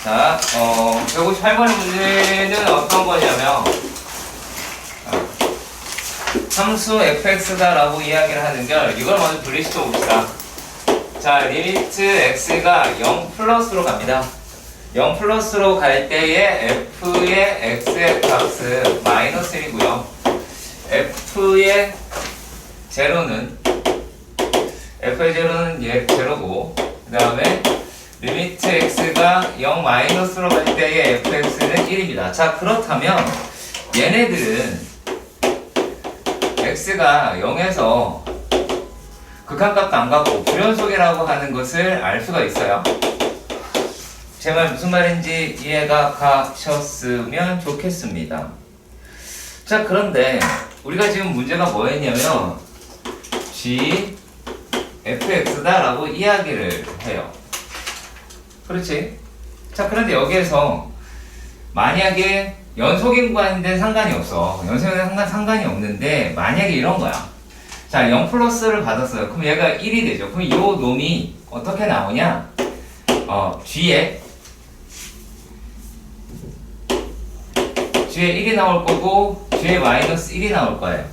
자, 158번의 문제는 어떤 거냐면, 함수 fx다라고 이야기를 하는 걸, 이걸 먼저 분리시켜 봅시다. 자, 리미트 x가 0 플러스로 갑니다. 0 플러스로 갈 때에 f의 x의 값은 마이너스 1이고요. f의 제로는 제로고, 그 다음에 리미트 x가 0 마이너스로 갈 때의 fx는 1입니다. 자, 그렇다면 얘네들은 x가 0에서 극한값도 안 갖고 불연속이라고 하는 것을 알 수가 있어요. 제 말 무슨 말인지 이해가 가셨으면 좋겠습니다. 자, 그런데 우리가 지금 문제가 뭐였냐면 g fx다라고 이야기를 해요. 그렇지? 자, 그런데 여기에서 만약에 연속인 구간인데 상관이 없어. 연속인데 상관이 없는데 만약에 이런 거야. 자, 0 플러스를 받았어요. 그럼 얘가 1이 되죠. 그럼 이 놈이 어떻게 나오냐? g에 1이 나올 거고 g에 마이너스 1이 나올 거예요.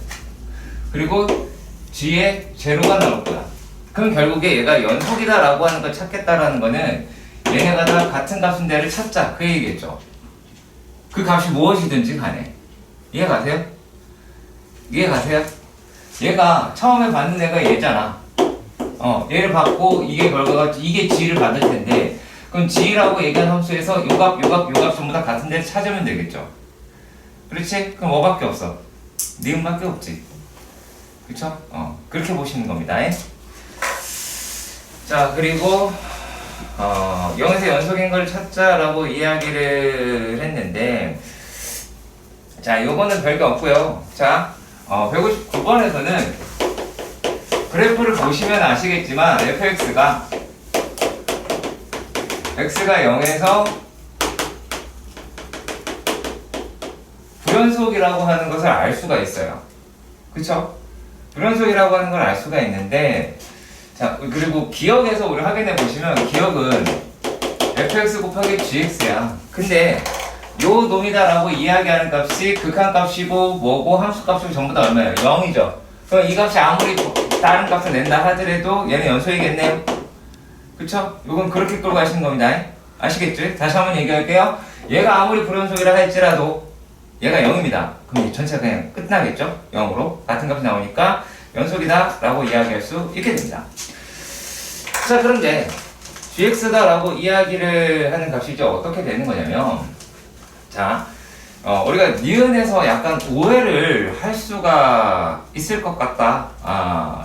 그리고 g에 제로가 나올 거야. 그럼 결국에 얘가 연속이다라고 하는 걸 찾겠다라는 거는 얘네가 다 같은 값인 데를 찾자, 그 얘기겠죠. 그 값이 무엇이든지 간에. 이해가세요? 이해가세요? 얘가 처음에 받는 애가 얘잖아. 얘를 받고 이게 결과가 이게 g를 받을 텐데, 그럼 g라고 얘기한 함수에서 요 값 전부 다 같은 데를 찾으면 되겠죠. 그렇지? 그럼 뭐밖에 없어? 니은밖에 없지. 그쵸? 그렇게 보시는 겁니다. 자, 그리고 0에서 연속인 걸 찾자라고 이야기를 했는데, 자, 요거는 별게 없고요. 자, 159번에서는 그래프를 보시면 아시겠지만 fx가 x가 0에서 불연속이라고 하는 것을 알 수가 있어요. 그쵸? 불연속이라고 하는 걸 알 수가 있는데, 자, 그리고 기억에서 우리 확인해 보시면 기억은 fx 곱하기 gx야. 근데 요 놈이다라고 이야기하는 값이 극한값이고 뭐고 함수값이고 전부 다 얼마예요? 0이죠. 그럼 이 값이 아무리 다른 값을 낸다 하더라도 얘는 연속이겠네요. 그쵸? 요건 그렇게 끌고 가시는 겁니다. 아시겠죠? 다시 한번 얘기할게요. 얘가 아무리 불연속이라 할지라도 얘가 0입니다. 그럼 이 전체가 그냥 끝나겠죠? 0으로 같은 값이 나오니까 연속이다 라고 이야기할 수 있게 됩니다. 자, 그런데 gx다 라고 이야기를 하는 값이 이제 어떻게 되는 거냐면, 자, 우리가 니은에서 약간 오해를 할 수가 있을 것 같다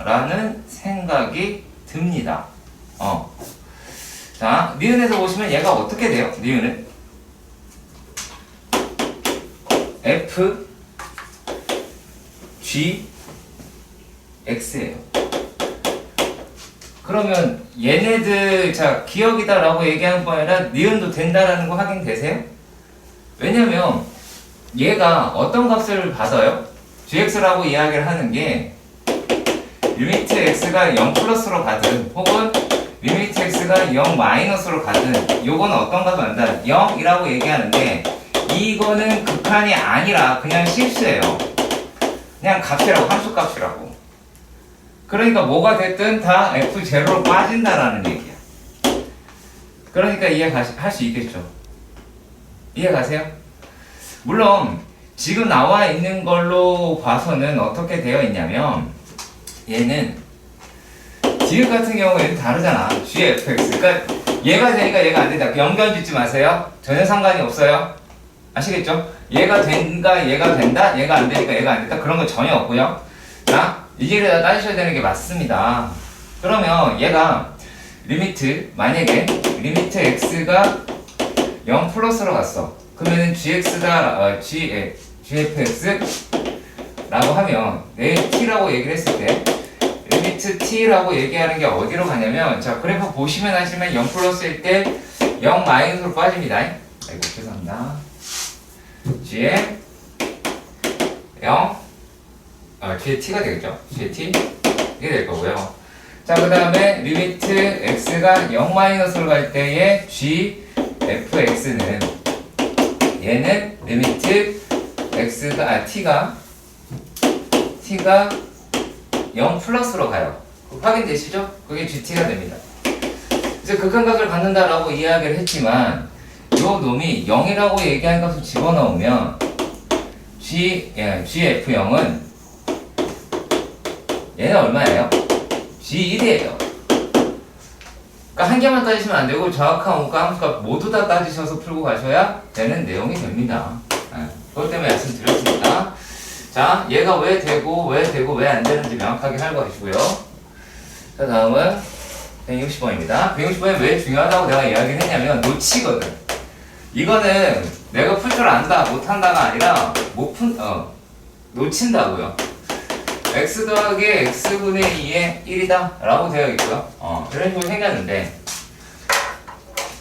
라는 생각이 듭니다. 자, 니은에서 보시면 얘가 어떻게 돼요? 니은은 f g x예요. 그러면 얘네들, 자, 기억이다라고 얘기하는 거 아니라 니은도 된다라는 거 확인되세요? 왜냐면 얘가 어떤 값을 받아요? gx라고 이야기를 하는 게 리미트 x가 0 플러스로 가든 혹은 리미트 x가 0 마이너스로 가든 요건 어떤 값을 받는다? 0이라고 얘기하는데 이거는 극한이 아니라 그냥 실수예요. 그냥 값이라고, 함수 값이라고. 그러니까 뭐가 됐든 다 f0로 빠진다라는 얘기야. 그러니까 이해할 수 있겠죠. 이해가세요? 물론 지금 나와 있는 걸로 봐서는 어떻게 되어 있냐면 얘는 디귿 같은 경우에는 다르잖아. gfx. 그러니까 얘가 되니까 얘가 안 된다. 연결 짓지 마세요. 전혀 상관이 없어요. 아시겠죠? 얘가 된가 얘가 된다, 얘가 안 되니까 얘가 안 된다, 그런 거 전혀 없고요. 자, 이제를 다 따지셔야 되는 게 맞습니다. 그러면 얘가 만약에 리미트 x가 0 플러스로 갔어. 그러면은 gfx 라고 하면 내 t라고 얘기를 했을 때 리미트 t라고 얘기하는 게 어디로 가냐면, 자, 그래프 보시면 하시면 0 플러스일 때 0 마이너스로 빠집니다. 아이고, 죄송합니다. g에 0, g에 t가 되겠죠? g에 t 이게 될 거고요. 자, 그 다음에 리미트 x가 0 마이너스로 갈 때에 g fx는 얘는 리미트 t가 0 플러스로 가요. 확인되시죠? 그게 gt가 됩니다. 이제 극한값을 갖는다라고 이야기를 했지만 요 놈이 0이라고 얘기한 값을 집어넣으면 gf0은 얘는 얼마예요? g1이에요. 그러니까 한 개만 따지시면 안 되고 정확한 원가 함수값 모두 다 따지셔서 풀고 가셔야 되는 내용이 됩니다. 그것 때문에 말씀드렸습니다. 자, 얘가 왜 되고 왜 안 되는지 명확하게 살펴보시고요. 자, 다음은 160번입니다. 160번이 왜 중요하다고 내가 이야기를 했냐면 놓치거든. 이거는 내가 풀 줄 안다, 못한다가 아니라 놓친다고요. x 더하기 x분의 2의 1이다 라고 되어 있고요. 이런 식으로 생겼는데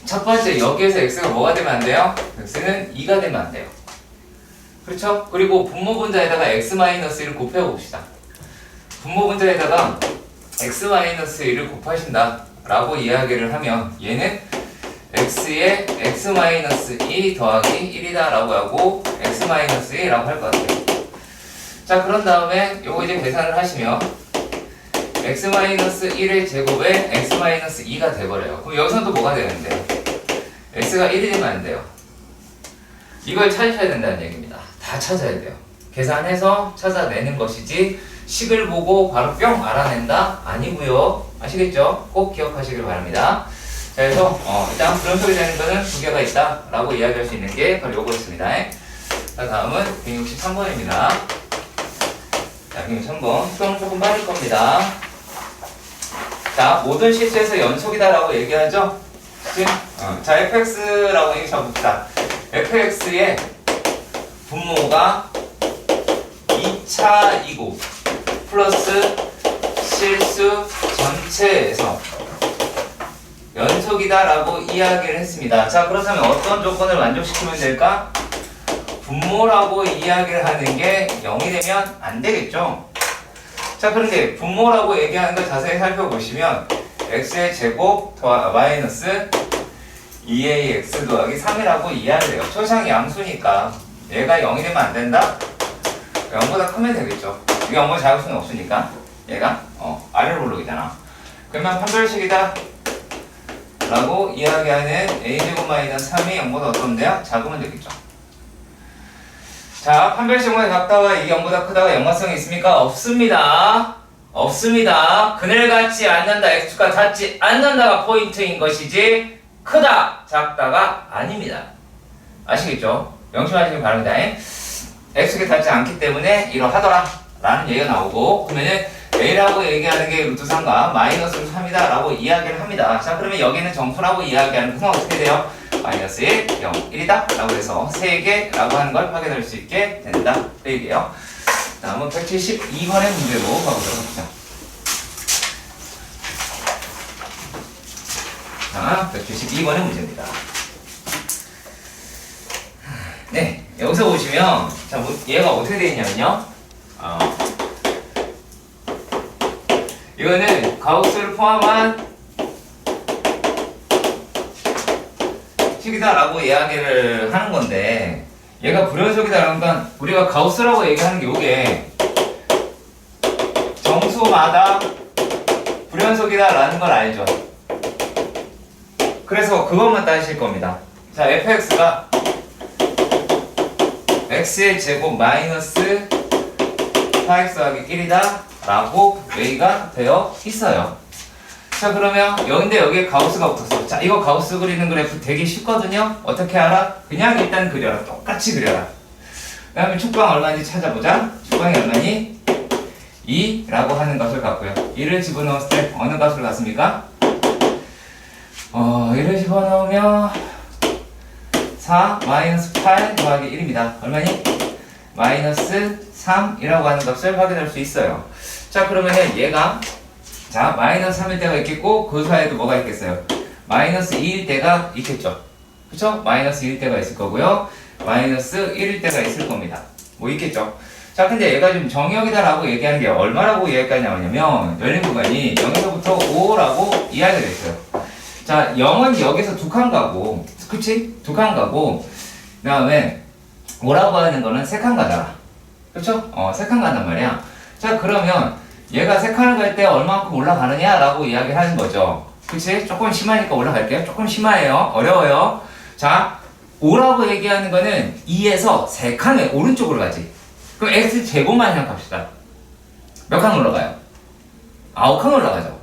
첫 번째 여기에서 x가 뭐가 되면 안 돼요? x는 2가 되면 안 돼요. 그렇죠? 그리고 분모분자에다가 x-1을 곱해봅시다. 분모분자에다가 x-1을 곱하신다 라고 이야기를 하면 얘는 x에 x-2 더하기 1이다 라고 하고 x-1이라고 할 것 같아요. 자, 그런 다음에 요거 이제 계산을 하시면 x-1의 제곱에 x-2가 돼버려요. 그럼 여기서는 또 뭐가 되는데? x가 1이 되면 안 돼요. 이걸 찾으셔야 된다는 얘기입니다. 다 찾아야 돼요. 계산해서 찾아내는 것이지 식을 보고 바로 뿅 알아낸다? 아니고요. 아시겠죠? 꼭 기억하시길 바랍니다. 자, 그래서 일단 불연속이 되는 거는 두 개가 있다 라고 이야기할 수 있는 게 바로 요거였습니다. 자, 다음은 163번입니다. 자, 163번 수능 조금 빠를 겁니다. 자, 모든 실수에서 연속이다 라고 얘기하죠? 그치? 자, fx라고 얘기 잡읍시다. fx의 분모가 2차이고 플러스 실수 전체에서 연속이다 라고 이야기를 했습니다. 자, 그렇다면 어떤 조건을 만족시키면 될까? 분모라고 이야기를 하는 게 0이 되면 안 되겠죠? 자, 그런데 분모라고 얘기하는 걸 자세히 살펴보시면 x의 제곱 마이너스 2ax 더하기 3이라고 이해를 해요. 초상 양수니까 얘가 0이 되면 안 된다? 0보다 크면 되겠죠. 이게 0보다 작을 수는 없으니까 얘가 아래로 올라오잖아. 그러면 판별식이다 라고 이야기하는 a제곱 마이너스 3이 0보다 어떤데요? 작으면 되겠죠. 자, 판별식문에 작다가 이게 0보다 크다가 연관성이 있습니까? 없습니다. 없습니다. 그늘 같지 않는다, x축과 닿지 않는다가 포인트인 것이지 크다, 작다가 아닙니다. 아시겠죠? 명심하시길 바랍니다. x축에 닿지 않기 때문에 이러하더라 라는 얘기가 나오고, 그러면은 a라고 얘기하는 게 루트 3과 마이너스 3이다 라고 이야기를 합니다. 자, 그러면 여기는 정수라고 이야기하는 것은 어떻게 돼요? 마이너스 1, 0, 1이다 라고 해서 3개 라고 하는 걸 확인할 수 있게 된다. 그 얘기예요. 다음은 172번의 문제로 가보도록 합시다. 자, 172번의 문제입니다. 네, 여기서 보시면 자, 얘가 어떻게 되어 있냐면요. 이거는 가우스를 포함한 식이다 라고 이야기를 하는 건데, 얘가 불연속이다 그러니까 우리가 가우스라고 얘기하는 게 요게 정수마다 불연속이다 라는 걸 알죠. 그래서 그것만 따지실 겁니다. 자, fx가 x의 제곱 마이너스 4x 더하기 1이다 라고 얘기가 되어 있어요. 자, 그러면 여기에 가우스가 붙었어. 자, 이거 가우스 그리는 그래프 되게 쉽거든요. 어떻게 알아? 그냥 일단 그려라. 똑같이 그려라. 그 다음에 축방 얼마인지 찾아보자. 축방이 얼마니? 2라고 하는 값을 갖고요. 2를 집어넣었을 때 어느 값을 갖습니까? 1을 집어넣으면 4 마이너스 8 더하기 1입니다. 얼마니? 마이너스 3이라고 하는 값을 확인할 수 있어요. 자, 그러면은 얘가 자, 마이너스 3일 때가 있겠고 그 사이에도 뭐가 있겠어요? 마이너스 2일 때가 있겠죠. 그쵸? 마이너스 2일 때가 있을 거고요. 마이너스 1일 때가 있을 겁니다. 뭐 있겠죠. 자, 근데 얘가 좀 정역이다 라고 얘기하는 게 얼마라고 이야기가 나오냐면 열린 구간이 0에서부터 5라고 이야기가 됐어요. 자, 0은 여기서 두 칸 가고 그치? 두 칸 가고 그 다음에 오라고 하는 거는 세 칸 가잖아. 그쵸? 세 칸 간단 말이야. 자 그러면 얘가 세 칸을 갈 때 얼마만큼 올라가느냐 라고 이야기를 하는 거죠. 그치? 조금 심하니까 올라갈게요. 조금 심해요. 어려워요. 자 오라고 얘기하는 거는 2에서 3칸 오른쪽으로 가지. 그럼 x제곱만 생각합시다. 몇 칸 올라가요? 9칸 올라가죠.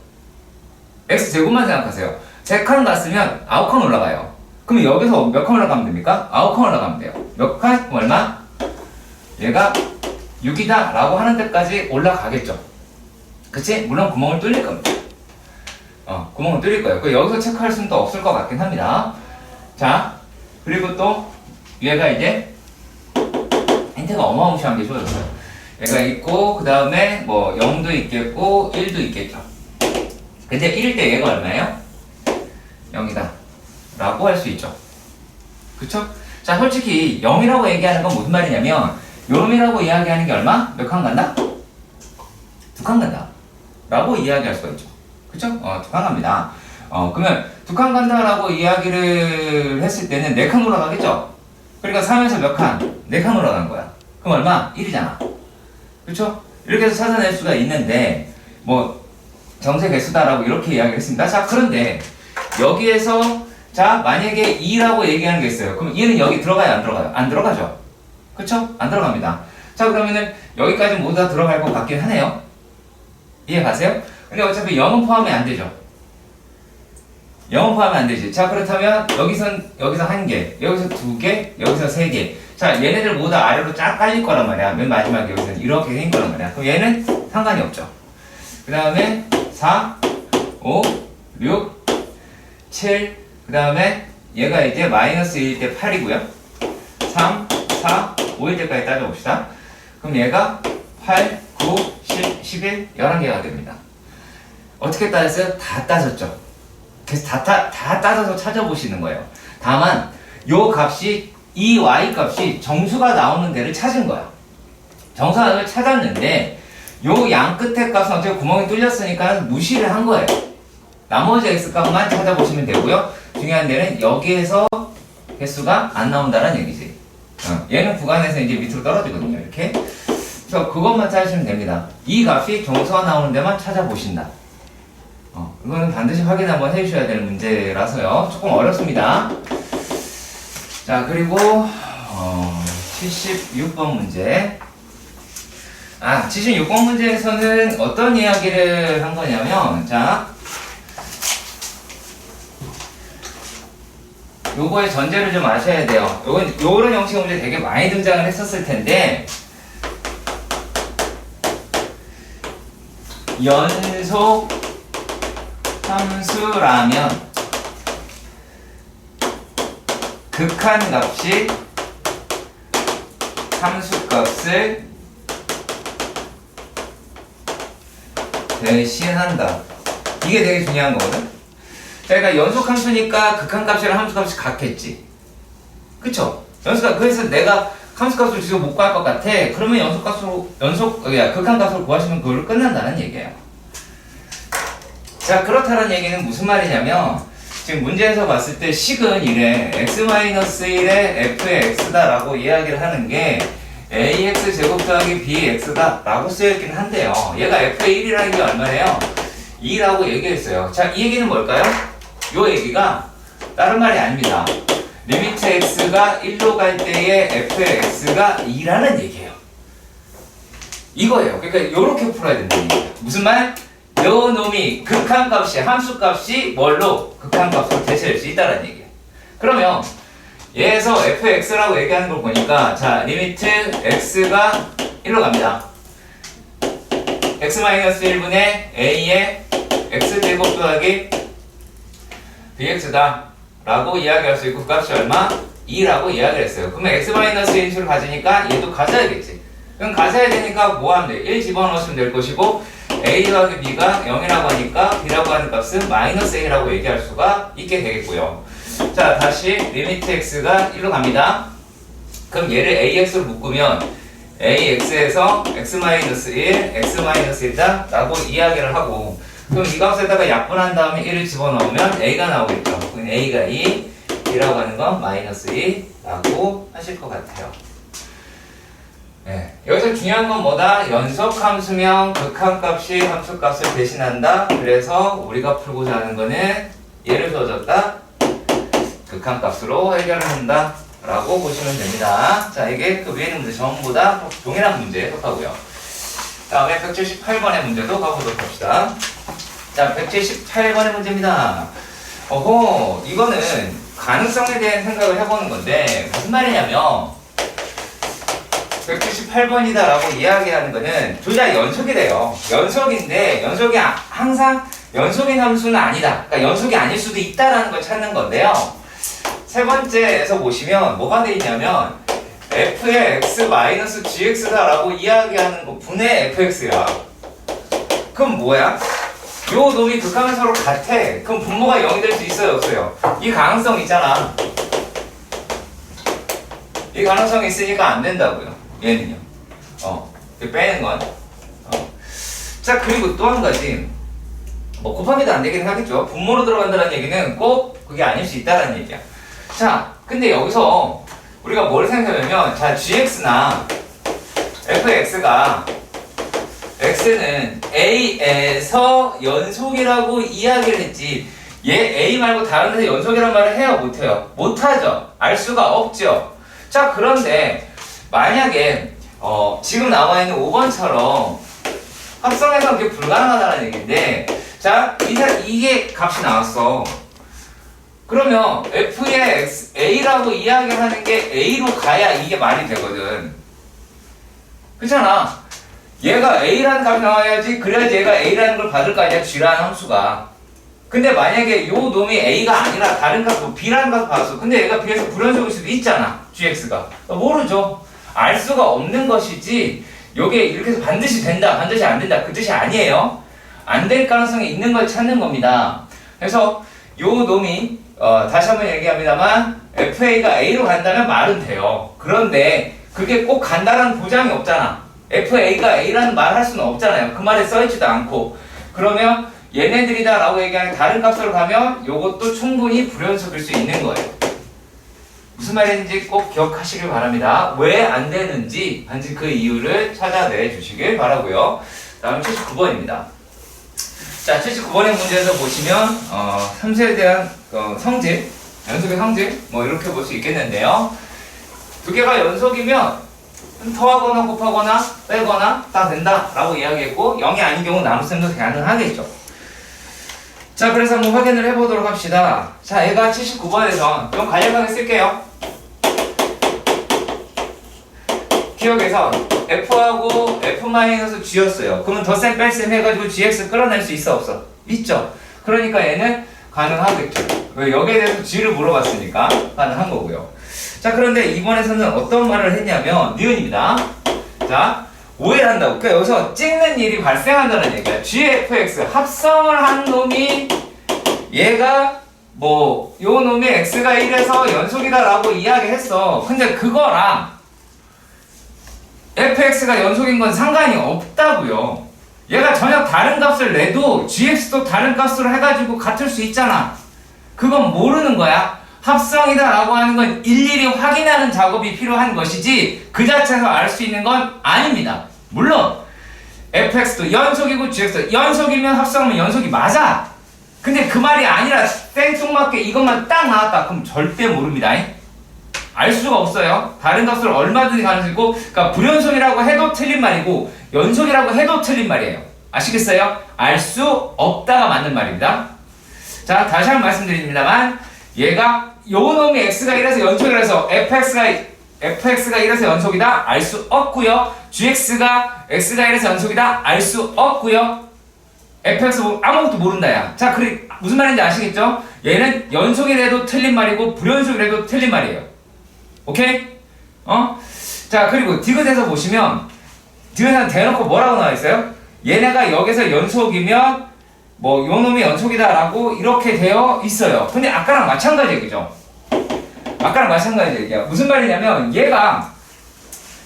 x제곱만 생각하세요. 3칸 갔으면 9칸 올라가요. 그럼 여기서 몇 칸 올라가면 됩니까? 9칸 올라가면 돼요. 몇 칸? 얼마? 얘가 6이다 라고 하는 데까지 올라가겠죠. 그치? 물론 구멍을 뚫릴 겁니다. 구멍을 뚫릴 거예요. 여기서 체크할 수는 또 없을 것 같긴 합니다. 자, 그리고 또 얘가 이제 힌트가 어마무시한 게 주어졌어요. 얘가 있고 그 다음에 뭐 0도 있겠고 1도 있겠죠. 근데 1일 때 얘가 얼마예요? 0이다 라고 할 수 있죠. 그쵸? 자 솔직히 0이라고 얘기하는 건 무슨 말이냐면 요놈이라고 이야기하는 게 얼마? 몇 칸 간다? 2칸 간다 라고 이야기할 수가 있죠. 그쵸? 2칸 갑니다. 그러면 2칸 간다라고 이야기를 했을 때는 4칸 올라가겠죠? 그러니까 3에서 몇 칸? 4칸 올라가는 거야. 그럼 얼마? 1이잖아. 그쵸? 이렇게 해서 찾아낼 수가 있는데 뭐 정세 개수다라고 이렇게 이야기를 했습니다. 자 그런데 여기에서 자 만약에 2라고 얘기하는 게 있어요. 그럼 2는 여기 들어가요? 안 들어가요? 안 들어가죠? 그쵸? 안 들어갑니다. 자 그러면은 여기까지 모두 다 들어갈 것 같긴 하네요. 이해 가세요? 근데 어차피 0은 포함이 안 되죠. 0은 포함이 안 되지. 자 그렇다면 여기서 1개, 여기서 2개, 여기서 3개. 자 얘네들 모두 아래로 쫙 깔릴 거란 말이야. 맨 마지막에 여기서는 이렇게 생긴 거란 말이야. 그럼 얘는 상관이 없죠. 그 다음에 4, 5, 6, 7, 그 다음에 얘가 이제 마이너스 1일 때 8이고요. 3, 4, 5일 때까지 따져봅시다. 그럼 얘가 8, 9, 10, 11, 11개가 됩니다. 어떻게 따졌어요? 다 따졌죠. 그래서 다 따져서 찾아보시는 거예요. 다만 요 값이 이 y 값이 정수가 나오는 데를 찾은 거야. 정수를 찾았는데 요 양 끝에 값은 어차피 구멍이 뚫렸으니까 무시를 한 거예요. 나머지 x 값만 찾아보시면 되고요. 중요한 데는 여기에서 개수가 안 나온다는 얘기지. 얘는 구간에서 이제 밑으로 떨어지거든요. 이렇게. 그래서 그것만 찾으시면 됩니다. 이 값이 정수가 나오는 데만 찾아보신다. 이거는 반드시 확인 한번 해주셔야 되는 문제라서요. 조금 어렵습니다. 자, 그리고 76번 문제. 76번 문제에서는 어떤 이야기를 한 거냐면, 자, 요거의 전제를 좀 아셔야 돼요. 요런 형식 문제 되게 많이 등장을 했었을 텐데, 연속 함수라면 극한 값이 함수 값을 대신한다. 이게 되게 중요한 거거든. 그러니까 연속 함수니까 극한 값이랑 함수 값이 같겠지. 그쵸? 그래서 내가 함수 값을 지금 못 구할 것 같아. 그러면 극한 값으로 구하시면 그걸로 끝난다는 얘기예요. 자, 그렇다는 얘기는 무슨 말이냐면, 지금 문제에서 봤을 때 식은 이래 x-1의 f의 x다 라고 이야기를 하는 게 ax 제곱 더하기 bx다 라고 쓰여있긴 한데요. 얘가 f의 1이라는 게 얼마예요? 2라고 얘기했어요. 자, 이 얘기는 뭘까요? 요 얘기가 다른 말이 아닙니다. 리미트 x가 1로 갈 때의 f의 x가 2라는 얘기예요. 이거예요. 그러니까 요렇게 풀어야 된다는 얘기예요. 무슨 말? 요 놈이 극한값이 함수값이 뭘로 극한값으로 대체될 수 있다는 얘기예요. 그러면 얘에서 fx라고 얘기하는 걸 보니까 자 리미트 x가 1로 갑니다. x-1분의 a의 x제곱 더하기 bx다 라고 이야기할 수 있고 그 값이 얼마? 2라고 이야기를 했어요. 그러면 x-1수를 가지니까 얘도 가져야겠지. 그럼 가져야 되니까 뭐 하면 돼? 1 집어넣으시면 될 것이고 a 더하기 b가 0이라고 하니까 b라고 하는 값은 마이너스 a라고 얘기할 수가 있게 되겠고요. 자 다시 리미트 x가 1로 갑니다. 그럼 얘를 ax로 묶으면 ax에서 x-1, x-1다 라고 이야기를 하고 그럼 이 값에다가 약분한 다음에 1을 집어넣으면 a가 나오겠죠. 그럼 a가 2, B라고 하는 건 마이너스 2라고 하실 것 같아요. 네. 여기서 중요한 건 뭐다? 연속함수면 극한값이 함수값을 대신한다. 그래서 우리가 풀고자 하는 거는 얘를 주어졌다. 극한값으로 해결을 한다 라고 보시면 됩니다. 자, 이게 그 위에 있는 문제 전부 다 동일한 문제에 속하고요. 다음에 178번의 문제도 가보도록 합시다. 자, 178번의 문제입니다. 어허, 이거는 가능성에 대한 생각을 해보는 건데 무슨 말이냐면 178번이다 라고 이야기하는 거는 둘 다 연속이래요. 연속인데 연속이 항상 연속인 함수는 아니다. 그러니까 연속이 아닐 수도 있다라는 걸 찾는 건데요. 세 번째에서 보시면 뭐가 돼 있냐면 f의 x-gx다 라고 이야기하는 거 분의 fx야. 그럼 뭐야? 요 놈이 극한은 서로 같아. 그럼 분모가 0이 될 수 있어요, 없어요? 이 가능성 있잖아. 이 가능성이 있으니까 안 된다고요. 얘는요. 빼는 건. 자, 그리고 또 한 가지. 뭐 곱하기도 안 되긴 하겠죠. 분모로 들어간다는 얘기는 꼭 그게 아닐 수 있다는 얘기야. 자, 근데 여기서 우리가 뭘 생각하냐면, 자, gx나 fx가 x는 a에서 연속이라고 이야기를 했지, 얘 a 말고 다른 데서 연속이라는 말을 해요, 못해요? 못하죠. 알 수가 없죠. 자, 그런데 만약에 지금 나와 있는 5번처럼 합성해서 그게 불가능하다는 얘기인데, 자, 이게 값이 나왔어. 그러면 f의 a라고 이야기를 하는 게 a로 가야 이게 말이 되거든. 그렇잖아. 얘가 a라는 값이 나와야지, 그래야지 얘가 a라는 걸 받을 거 아니야, g라는 함수가. 근데 만약에 요 놈이 a가 아니라 다른 값, 뭐 b라는 값을 받았어. 근데 얘가 b에서 불연속일 수도 있잖아, gx가. 모르죠. 알 수가 없는 것이지, 요게 이렇게 해서 반드시 된다, 반드시 안 된다, 그 뜻이 아니에요. 안 될 가능성이 있는 걸 찾는 겁니다. 그래서 요 놈이 다시 한번 얘기합니다만 FA가 A로 간다면 말은 돼요. 그런데 그게 꼭 간다는 보장이 없잖아. FA가 A라는 말을 할 수는 없잖아요. 그 말에 써있지도 않고. 그러면 얘네들이다 라고 얘기하는 다른 값으로 가면 요것도 충분히 불연속일 수 있는 거예요. 무슨 말인지 꼭 기억하시길 바랍니다. 왜 안 되는지 반드시 그 이유를 찾아내 주시길 바라고요. 다음 79번입니다. 자, 79번의 문제에서 보시면 함수에 대한 성질, 연속의 성질 뭐 이렇게 볼 수 있겠는데요. 두 개가 연속이면 더하거나 곱하거나 빼거나 다 된다 라고 이야기했고, 0이 아닌 경우 나눗셈도 가능하겠죠. 자, 그래서 한번 확인을 해보도록 합시다. 자, 얘가 79번에서 좀 간략하게 쓸게요. 기억에서 f하고 f-g였어요. 그러면 덧셈 뺄셈 해가지고 gx 끌어낼 수 있어, 없어? 있죠. 그러니까 얘는 가능하겠죠. 왜? 여기에 대해서 g를 물어봤으니까 가능한 거고요. 자, 그런데 이번에서는 어떤 말을 했냐면 니은입니다. 자, 오해를 한다고. 그러니까 여기서 찍는 일이 발생한다는 얘기야. gfx 합성을 한 놈이 얘가 뭐 요 놈이 x가 1에서 연속이다 라고 이야기했어. 근데 그거랑 fx가 연속인 건 상관이 없다고요. 얘가 전혀 다른 값을 내도 gx도 다른 값으로 해가지고 같을 수 있잖아. 그건 모르는 거야. 합성이다 라고 하는 건 일일이 확인하는 작업이 필요한 것이지 그 자체에서 알 수 있는 건 아닙니다. 물론 fx도 연속이고 gx도 연속이면 합성하면 연속이 맞아. 근데 그 말이 아니라 생뚱맞게 이것만 딱 나왔다 그럼 절대 모릅니다. 알 수가 없어요. 다른 값을 얼마든지 가능성이고, 그러니까 불연속이라고 해도 틀린 말이고 연속이라고 해도 틀린 말이에요. 아시겠어요? 알 수 없다가 맞는 말입니다. 자, 다시 한번 말씀드립니다만 얘가 요 놈이 x가 1에서 연속이라서 fx가 1에서 연속이다 알 수 없고요. gx가 x가 1에서 연속이다 알 수 없고요. fx 아무것도 모른다 야. 자, 그래 무슨 말인지 아시겠죠? 얘는 연속이라도 틀린 말이고 불연속이라도 틀린 말이에요. 오케이? 자, 그리고 디귿에서 보시면 디귿은 대놓고 뭐라고 나와 있어요? 얘네가 여기서 연속이면 뭐 요 놈이 연속이다 라고 이렇게 되어 있어요. 근데 아까랑 마찬가지 얘기죠. 아까랑 마찬가지 얘기야. 무슨 말이냐면 얘가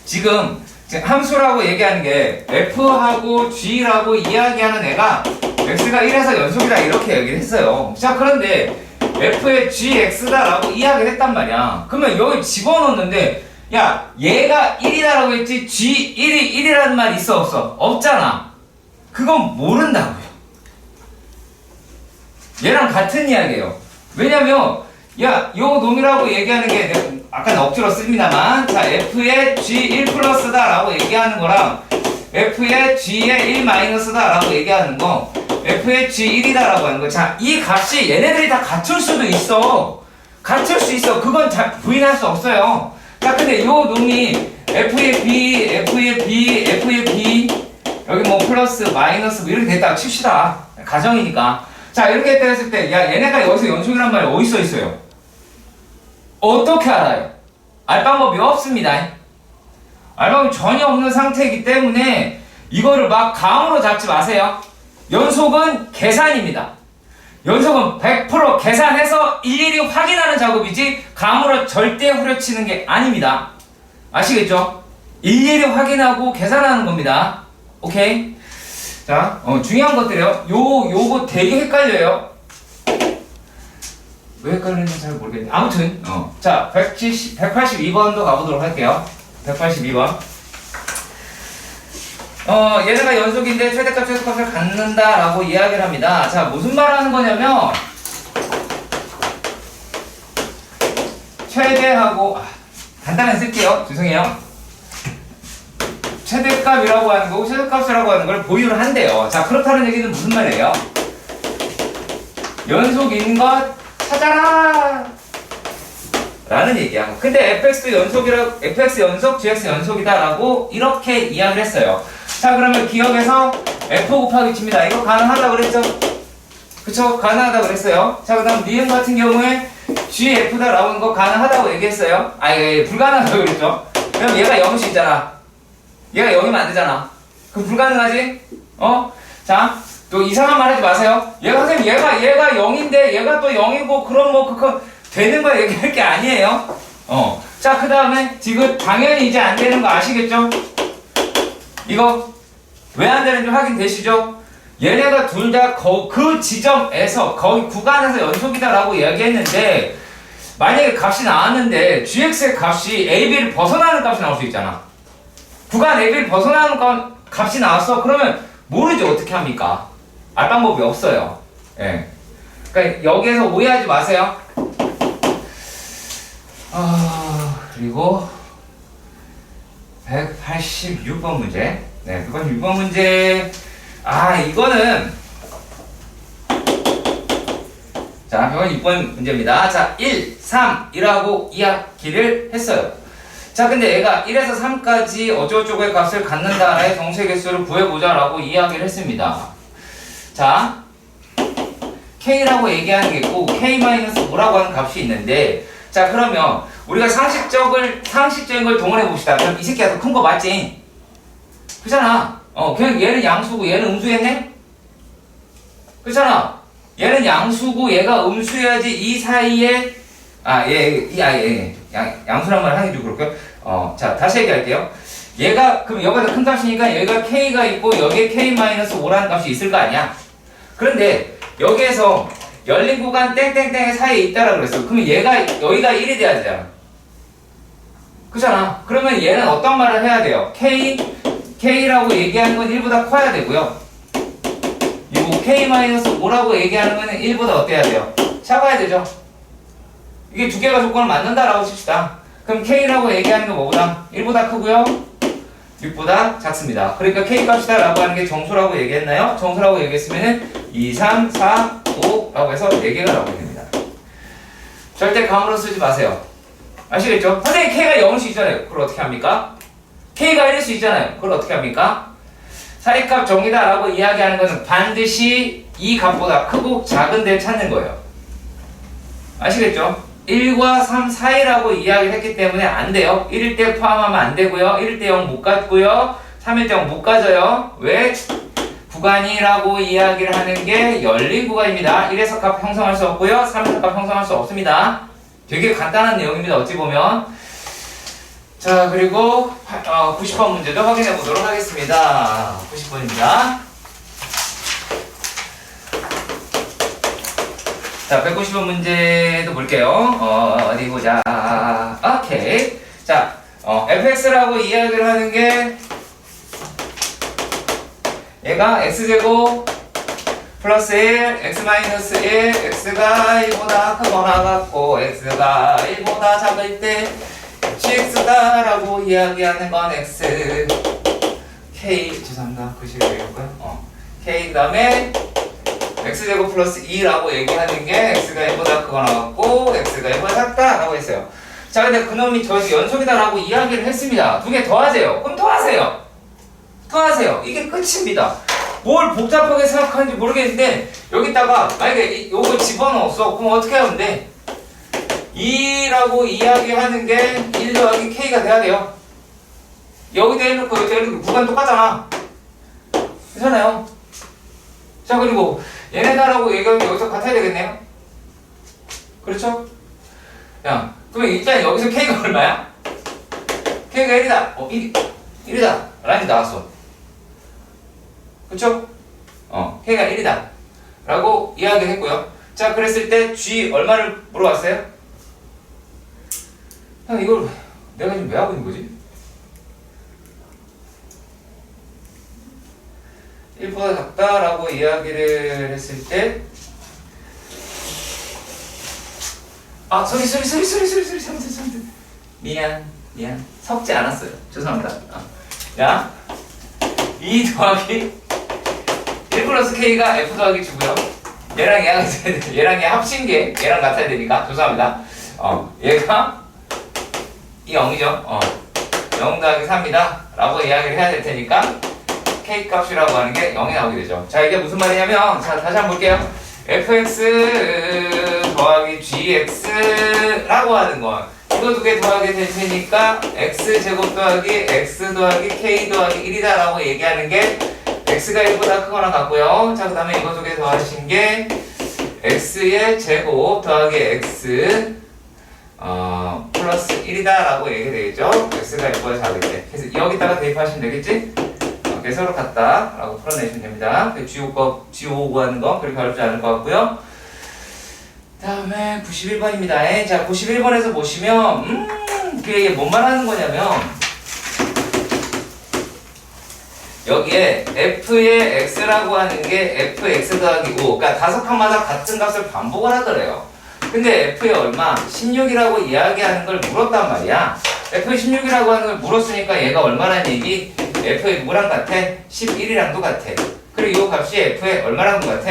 지금 함수라고 얘기하는 게 f하고 g라고 이야기하는 애가 x가 1에서 연속이다 이렇게 얘기를 했어요. 자, 그런데 f의 gx다라고 이야기를 했단 말이야. 그러면 여기 집어넣었는데 야 얘가 1이다라고 했지 g1이 1이라는 말 있어 없어? 없잖아. 그건 모른다고요. 얘랑 같은 이야기예요. 왜냐면 야 요 놈이라고 얘기하는 게 아까는 억지로 씁니다만 자 f의 g1 플러스다 라고 얘기하는 거랑 f의 g의 1 마이너스다 라고 얘기하는 거 f의 g1이다 라고 하는 거. 자 이 값이 얘네들이 다 같을 수도 있어. 같을 수 있어. 그건 잘 부인할 수 없어요. 자 근데 요 놈이 f의 b, f의 b, f의 b 여기 뭐 플러스 마이너스 뭐 이렇게 됐다고 칩시다. 가정이니까. 자 이렇게 했을 때 야 얘네가 여기서 연속이란 말이 어디서 있어요? 어떻게 알아요? 알 방법이 없습니다. 알 방법이 전혀 없는 상태이기 때문에 이거를 막 감으로 잡지 마세요. 연속은 계산입니다. 연속은 100% 계산해서 일일이 확인하는 작업이지 감으로 절대 후려치는 게 아닙니다. 아시겠죠? 일일이 확인하고 계산하는 겁니다. 오케이? 자, 중요한 것들이요. 요거 되게 헷갈려요. 왜 헷갈리는지 잘 모르겠네. 아무튼, 자, 182번도 가보도록 할게요. 182번. 얘네가 연속인데 최대값, 최소값을 갖는다라고 이야기를 합니다. 자, 무슨 말 하는 거냐면, 최대하고, 간단하게 쓸게요. 죄송해요. 최대값이라고 하는 거고, 최소값이라고 하는 걸 보유를 한대요. 자, 그렇다는 얘기는 무슨 말이에요? 연속인 것 찾아라! 라는 얘기야. 근데 fx 연속, gx 연속이다 라고 이렇게 이야기를 했어요. 자, 그러면 기억에서 f 곱하기 g입니다. 이거 가능하다고 그랬죠? 그쵸? 가능하다고 그랬어요. 자, 그 다음 니은 같은 경우에 gf다 라고 하는 거 가능하다고 얘기했어요. 불가능하다고 그랬죠? 그럼 얘가 0일 수 있잖아. 얘가 0이면 안 되잖아. 그럼 불가능하지? 자, 또 이상한 말 하지 마세요. 선생님, 얘가 0인데, 얘가 또 0이고, 그럼 뭐, 그거 되는 거 얘기할 게 아니에요. 자, 그 다음에, 지금 당연히 이제 안 되는 거 아시겠죠? 이거, 왜 안 되는지 확인되시죠? 얘네가 둘 다 그 지점에서, 거기 구간에서 연속이다라고 이야기했는데, 만약에 값이 나왔는데, gx의 값이 ab를 벗어나는 값이 나올 수 있잖아. 구간 ab를 벗어나는 값이 나왔어. 그러면 모르죠. 어떻게 합니까? 알 방법이 없어요. 예. 그러니까 여기에서 오해하지 마세요. 그리고 186번 문제. 네, 186번 문제. 이거는 자, 186번 문제입니다. 자, 1, 3이라고 이야기를 했어요. 자, 근데 얘가 1에서 3까지 어쩌고저쩌고의 값을 갖는다라의 정수의 개수를 구해보자라고 이야기를 했습니다. 자, k라고 얘기하는 게 있고 k-5라고 하는 값이 있는데, 자, 그러면 우리가 상식적인 걸 동원해 봅시다. 그럼 이 새끼가 더 큰 거 맞지? 그렇잖아. 그냥 얘는 양수고 얘는 음수였네? 그렇잖아. 얘는 양수고 얘가 음수여야지 이 사이에 양수란 말 하는 게 좀 그럴까요? 자, 다시 얘기할게요. 그럼 여기가 더 큰 값이니까 여기가 k가 있고 여기에 k-5라는 값이 있을 거 아니야? 그런데 여기에서 열린 구간 땡땡땡의 사이에 있다라고 그랬어. 그러면 여기가 1이 돼야 되잖아. 그렇잖아. 그러면 얘는 어떤 말을 해야 돼요? k라고 얘기하는 건 1보다 커야 되고요. 그리고 k-5라고 얘기하는 거는 1보다 어때야 돼요? 작아야 되죠. 이게 두 개가 조건을 맞는다라고 칩시다. 그럼 k라고 얘기하는 건 뭐보다? 1보다 크고요. 6보다 작습니다. 그러니까 k값이다 라고 하는 게 정수라고 얘기했나요? 정수라고 얘기했으면 2, 3, 4, 5 라고 해서 4개가 나오게 됩니다. 절대 감으로 쓰지 마세요. 아시겠죠? 선생님 k가 0일 수 있잖아요. 그걸 어떻게 합니까? k가 1일 수 있잖아요. 그걸 어떻게 합니까? 사이값 정이다 라고 이야기하는 것은 반드시 이 값보다 크고 작은 데를 찾는 거예요. 아시겠죠? 1과 3 사이라고 이야기를 했기 때문에 안 돼요. 1일 때 포함하면 안 되고요. 1일 때 0 못 갖고요. 3일 때 0 못 가져요. 왜? 구간이라고 이야기를 하는 게 열린 구간입니다. 1에서 값 형성할 수 없고요. 3에서 값 형성할 수 없습니다. 되게 간단한 내용입니다. 어찌 보면. 자, 그리고 90번 문제도 확인해 보도록 하겠습니다. 90번입니다. 자, 자, 190번 문제도 볼게요. 어디 보자. 오케이. 자, fx라고 이야기를 하는 게 얘가 x제곱 플러스 1, x 마이너스 1, x가 1보다 크거나 같고 x가 1보다 작을 때 gx다라고 이야기하는 건 x k 죄송합니다. 그 식이고요. k 그 다음에 x제곱 플러스 2라고 얘기하는 게 x가 1보다 크거나 같고 x가 1보다 작다라고 했어요. 자, 근데 그놈이 저에서 연속이다라고 이야기를 했습니다. 두 개 더하세요. 그럼 더하세요. 더하세요. 이게 끝입니다. 뭘 복잡하게 생각하는지 모르겠는데 여기다가 만약에 요거 집어넣었어. 그럼 어떻게 하면 돼? 2라고 이야기하는 게 1 더하기 k가 돼야 돼요. 여기다 해놓고 여기다 해놓고 구간 똑같잖아. 괜찮아요? 자, 그리고 얘네다라고 얘기하면 여기서 같아야 되겠네요. 그렇죠? 야, 그러면 일단 여기서 k가 얼마야? k가 1이다. 1이다. 라인이 나왔어. 그쵸? k가 1이다. 라고 이야기를 했고요. 자, 그랬을 때 g 얼마를 물어봤어요? 형, 이걸 내가 지금 왜 하고 있는 거지? 1보다 작다라고 이야기를 했을 때 소리 미안 섞지 않았어요. 죄송합니다. 야, 2 더하기 1 플러스 k가 f 더하기 주고요. 얘랑 얘 합친 게 얘랑 같아야 되니까 죄송합니다. 얘가 이 0이죠. 0 더하기 3이다 라고 이야기를 해야 될 테니까 k 값이라고 하는 게 0이 나오게 되죠. 자, 이게 무슨 말이냐면, 자, 다시 한번 볼게요. fx 더하기 gx라고 하는 건 이거 두 개 더하게 될 테니까 x제곱 더하기 x 더하기 k 더하기 1이다 라고 얘기하는 게 x가 1보다 크거나 같고요. 자, 그 다음에 이거 두 개 더하신 게 x의 제곱 더하기 x 플러스 1이다 라고 얘기 되겠죠. x가 1보다 작을 때. 그래서 여기다가 대입하시면 되겠지? 서로 같다 라고 풀어내시면 됩니다. G5 구하는 거 그렇게 어렵지 않을 것 같고요. 다음에 91번입니다. 자, 91번에서 보시면 그게 뭔 말하는 거냐면 여기에 f의 x라고 하는 게 fx 더하기 5, 그러니까 다섯 칸마다 같은 값을 반복을 하더래요. 근데 f의 얼마? 16이라고 이야기하는 걸 물었단 말이야. f의 16이라고 하는 걸 물었으니까 얘가 얼마라는 얘기? f의 누구랑 같아? 11이랑도 같아. 그리고 이 값이 f의 얼마랑도 같아?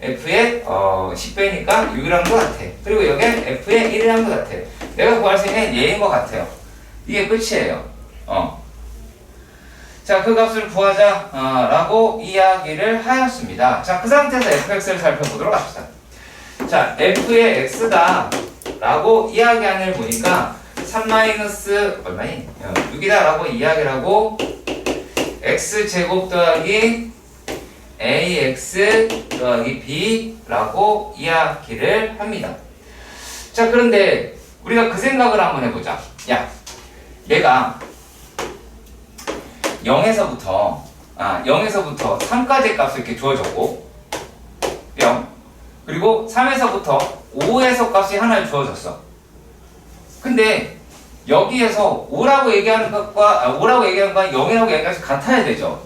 f의 10배니까 6이랑도 같아. 그리고 여기 f의 1이랑도 같아. 내가 구할 수 있는 얘인 것 같아요. 이게 끝이에요. 자, 그 값을 구하자 라고 이야기를 하였습니다. 자, 그 상태에서 fx를 살펴보도록 합시다. 자, f의 x다 라고 이야기안을 보니까 3 마이너스 얼마니? 6이다 라고 이야기를 하고 x제곱 더하기 ax 더하기 b 라고 이야기를 합니다. 자, 그런데 우리가 그 생각을 한번 해보자. 야, 얘가 0에서부터 3까지의 값을 이렇게 주어졌고 0, 그리고 3에서부터 5에서 값이 하나를 주어졌어. 근데 여기에서 5라고 얘기하는 것과 0이라고 얘기하는 것이 같아야 되죠.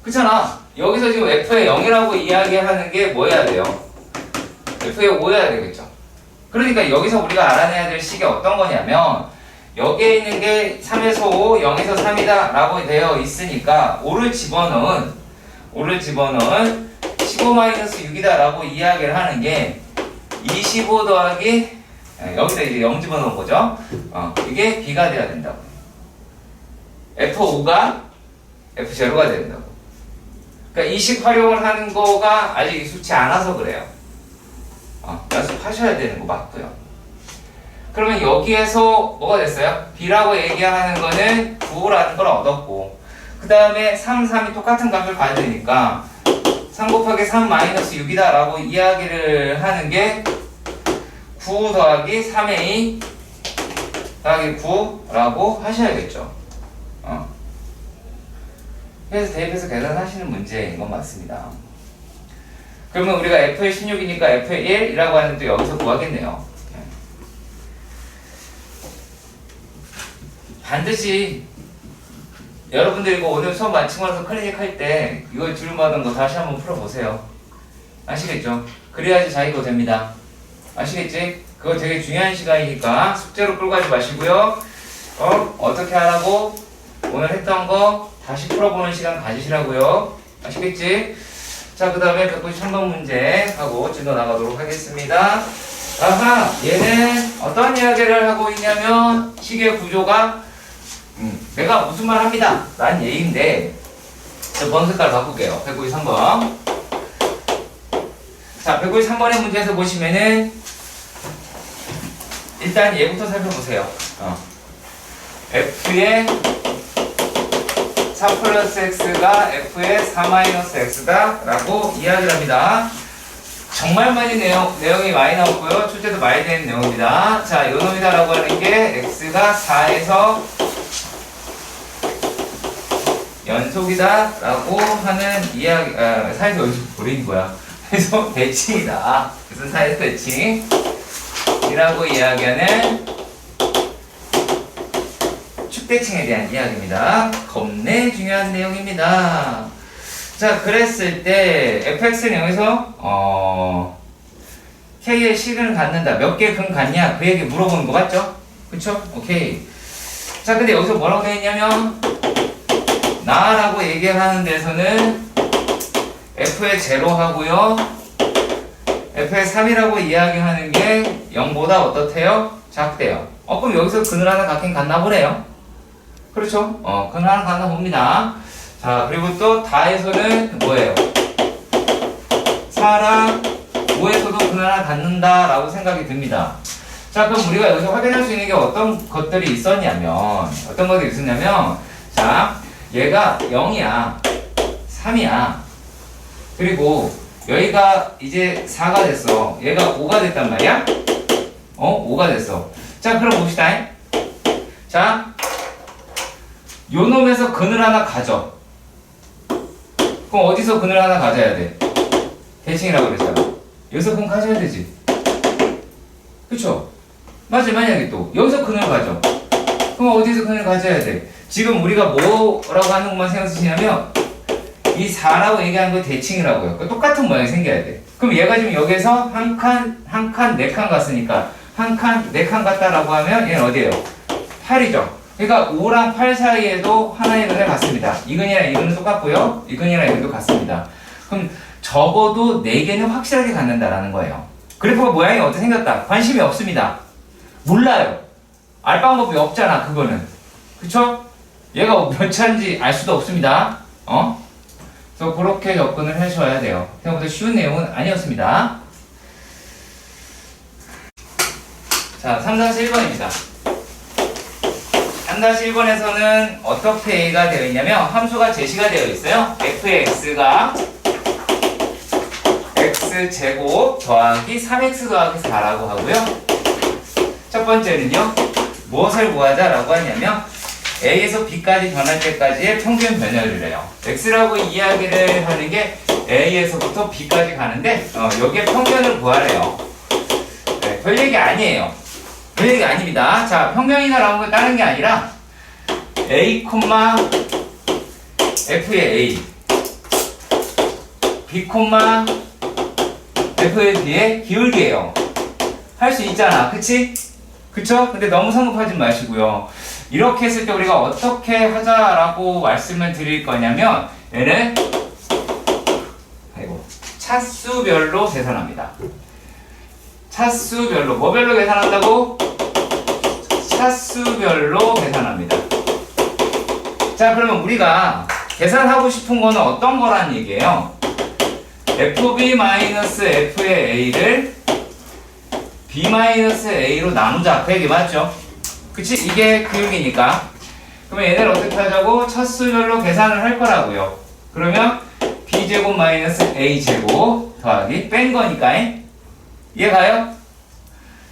그렇잖아. 여기서 지금 f의 0이라고 이야기하는 게 뭐 해야 돼요? f의 5여야 되겠죠. 그러니까 여기서 우리가 알아내야 될 식이 어떤 거냐면 여기에 있는 게 3에서 5, 0에서 3이다 라고 되어 있으니까 5를 집어넣은 15-6이다 라고 이야기를 하는 게 25 더하기 여기다 이제 0 집어넣은 거죠. 이게 b가 돼야 된다고. f5가 f0가 된다고. 그러니까 이 식 활용을 하는 거가 아직 익숙치 않아서 그래요. 연습하셔야 되는 거 맞고요. 그러면 여기에서 뭐가 됐어요? b라고 얘기하는 거는 9라는 걸 얻었고 그 다음에 3, 3이 똑같은 값을 가야 되니까 3 곱하기 3 마이너스 6이다 라고 이야기를 하는 게 9 더하기 3a 더하기 9라고 하셔야겠죠. 그래서 대입해서 계산하시는 문제인 건 맞습니다. 그러면 우리가 F의 16이니까 F의 1이라고 하는 또 여기서 구하겠네요. 반드시 여러분들 이거 오늘 수업 마치고 나서 클리닉 할 때 이거 주름받은 거 다시 한번 풀어보세요. 아시겠죠? 그래야지 자기가 됩니다. 아시겠지? 그거 되게 중요한 시간이니까 숙제로 끌고 가지 마시고요. 어떻게 하라고? 오늘 했던 거 다시 풀어보는 시간 가지시라고요. 아시겠지? 자, 그 다음에 193번 문제 하고 진도 나가도록 하겠습니다. 아하, 얘는 어떤 이야기를 하고 있냐면 식의 구조가 내가 무슨 말 합니다 라는 얘기인데 저 번 색깔 바꿀게요. 193번. 자, 193번의 문제에서 보시면은 일단 얘부터 살펴보세요. F의 4 플러스 X가 F의 4 마이너스 X다 라고 이야기를 합니다. 정말 많이 내용이 많이 나왔고요. 출제도 많이 되는 내용입니다. 자, 요놈이다 라고 하는 게 X가 4에서 연속이다 라고 하는 이야기, 4에서 연속 버리는 거야. 그래서 대칭이다. 그래서 4에서 대칭이라고 이야기하는 축대칭에 대한 이야기입니다. 겁내 중요한 내용입니다. 자, 그랬을 때 fx는 여기서 k의 실근을 갖는다. 몇 개 근 갖냐? 그 얘기 물어보는 거 맞죠? 그쵸? 오케이. 자, 근데 여기서 뭐라고 되어 있냐면 나라고 얘기를 하는 데서는 f의 0 하고요. f의 3이라고 이야기하는 게 0보다 어떻대요? 작대요. 그럼 여기서 근을 하나 갖긴 갖나 보네요. 그렇죠? 근을 하나 갖나 봅니다. 자, 그리고 또 다에서는 뭐예요? 4랑 5에서도 근을 하나 갖는다 라고 생각이 듭니다. 자, 그럼 우리가 여기서 확인할 수 있는 게 어떤 것들이 있었냐면 자, 얘가 0이야 3이야 그리고 여기가 이제 4가 됐어. 얘가 5가 됐단 말이야. 5가 됐어. 자, 그럼 봅시다. 자, 요 놈에서 근을 하나 가져. 그럼 어디서 근을 하나 가져야 돼? 대칭이라고 그랬잖아. 여기서 근 가져야 되지. 그쵸? 맞지? 만약에 또 여기서 근을 가져. 그럼 어디서 근을 가져야 돼? 지금 우리가 뭐라고 하는 것만 신경 쓰시냐면 이 4라고 얘기하는 거 대칭이라고요. 그러니까 똑같은 모양이 생겨야 돼. 그럼 얘가 지금 여기서 한 칸, 4칸 갔으니까 한 칸, 4칸 갔다라고 하면 얘는 어디예요? 8이죠. 그러니까 5랑 8 사이에도 하나의 근을 갖습니다. 이 근이랑 이 근은 똑같고요. 이 근이랑 이 근도 같습니다. 그럼 적어도 4개는 확실하게 갖는다라는 거예요. 그래프가 모양이 어떻게 생겼다? 관심이 없습니다. 몰라요. 알 방법이 없잖아, 그거는. 그쵸? 얘가 몇 차인지 알 수도 없습니다. 그래서 그렇게 접근을 하셔야 돼요. 생각보다 쉬운 내용은 아니었습니다. 자, 3-1번입니다. 3-1번에서는 어떻게 A가 되어 있냐면 함수가 제시가 되어 있어요. f의 x가 x제곱 더하기 3x 더하기 4라고 하고요. 첫 번째는요. 무엇을 구하자라고 하냐면 A에서 B까지 변할 때까지의 평균 변열을 해요. X라고 이야기를 하는 게 A에서부터 B까지 가는데 여기에 평균을 구하래요. 네, 별 얘기 아니에요. 별 얘기 아닙니다. 자, 평균이나 라는 거 다른 게 아니라 A, F의 A B, F의 B의 기울기예요. 할 수 있잖아. 그치? 그쵸? 근데 너무 성급하지 마시고요. 이렇게 했을 때 우리가 어떻게 하자라고 말씀을 드릴 거냐면 얘는 차수별로 계산합니다. 차수별로 뭐별로 계산한다고? 차수별로 계산합니다. 자, 그러면 우리가 계산하고 싶은 거는 어떤 거란 얘기예요? fb-f의 a를 b-a로 나누자. 그 얘기 맞죠? 그치? 이게 기울기니까. 그러면 얘네를 어떻게 하자고? 차수별로 계산을 할 거라고요. 그러면 b제곱 마이너스 a제곱 더하기 뺀 거니까. 이해가요?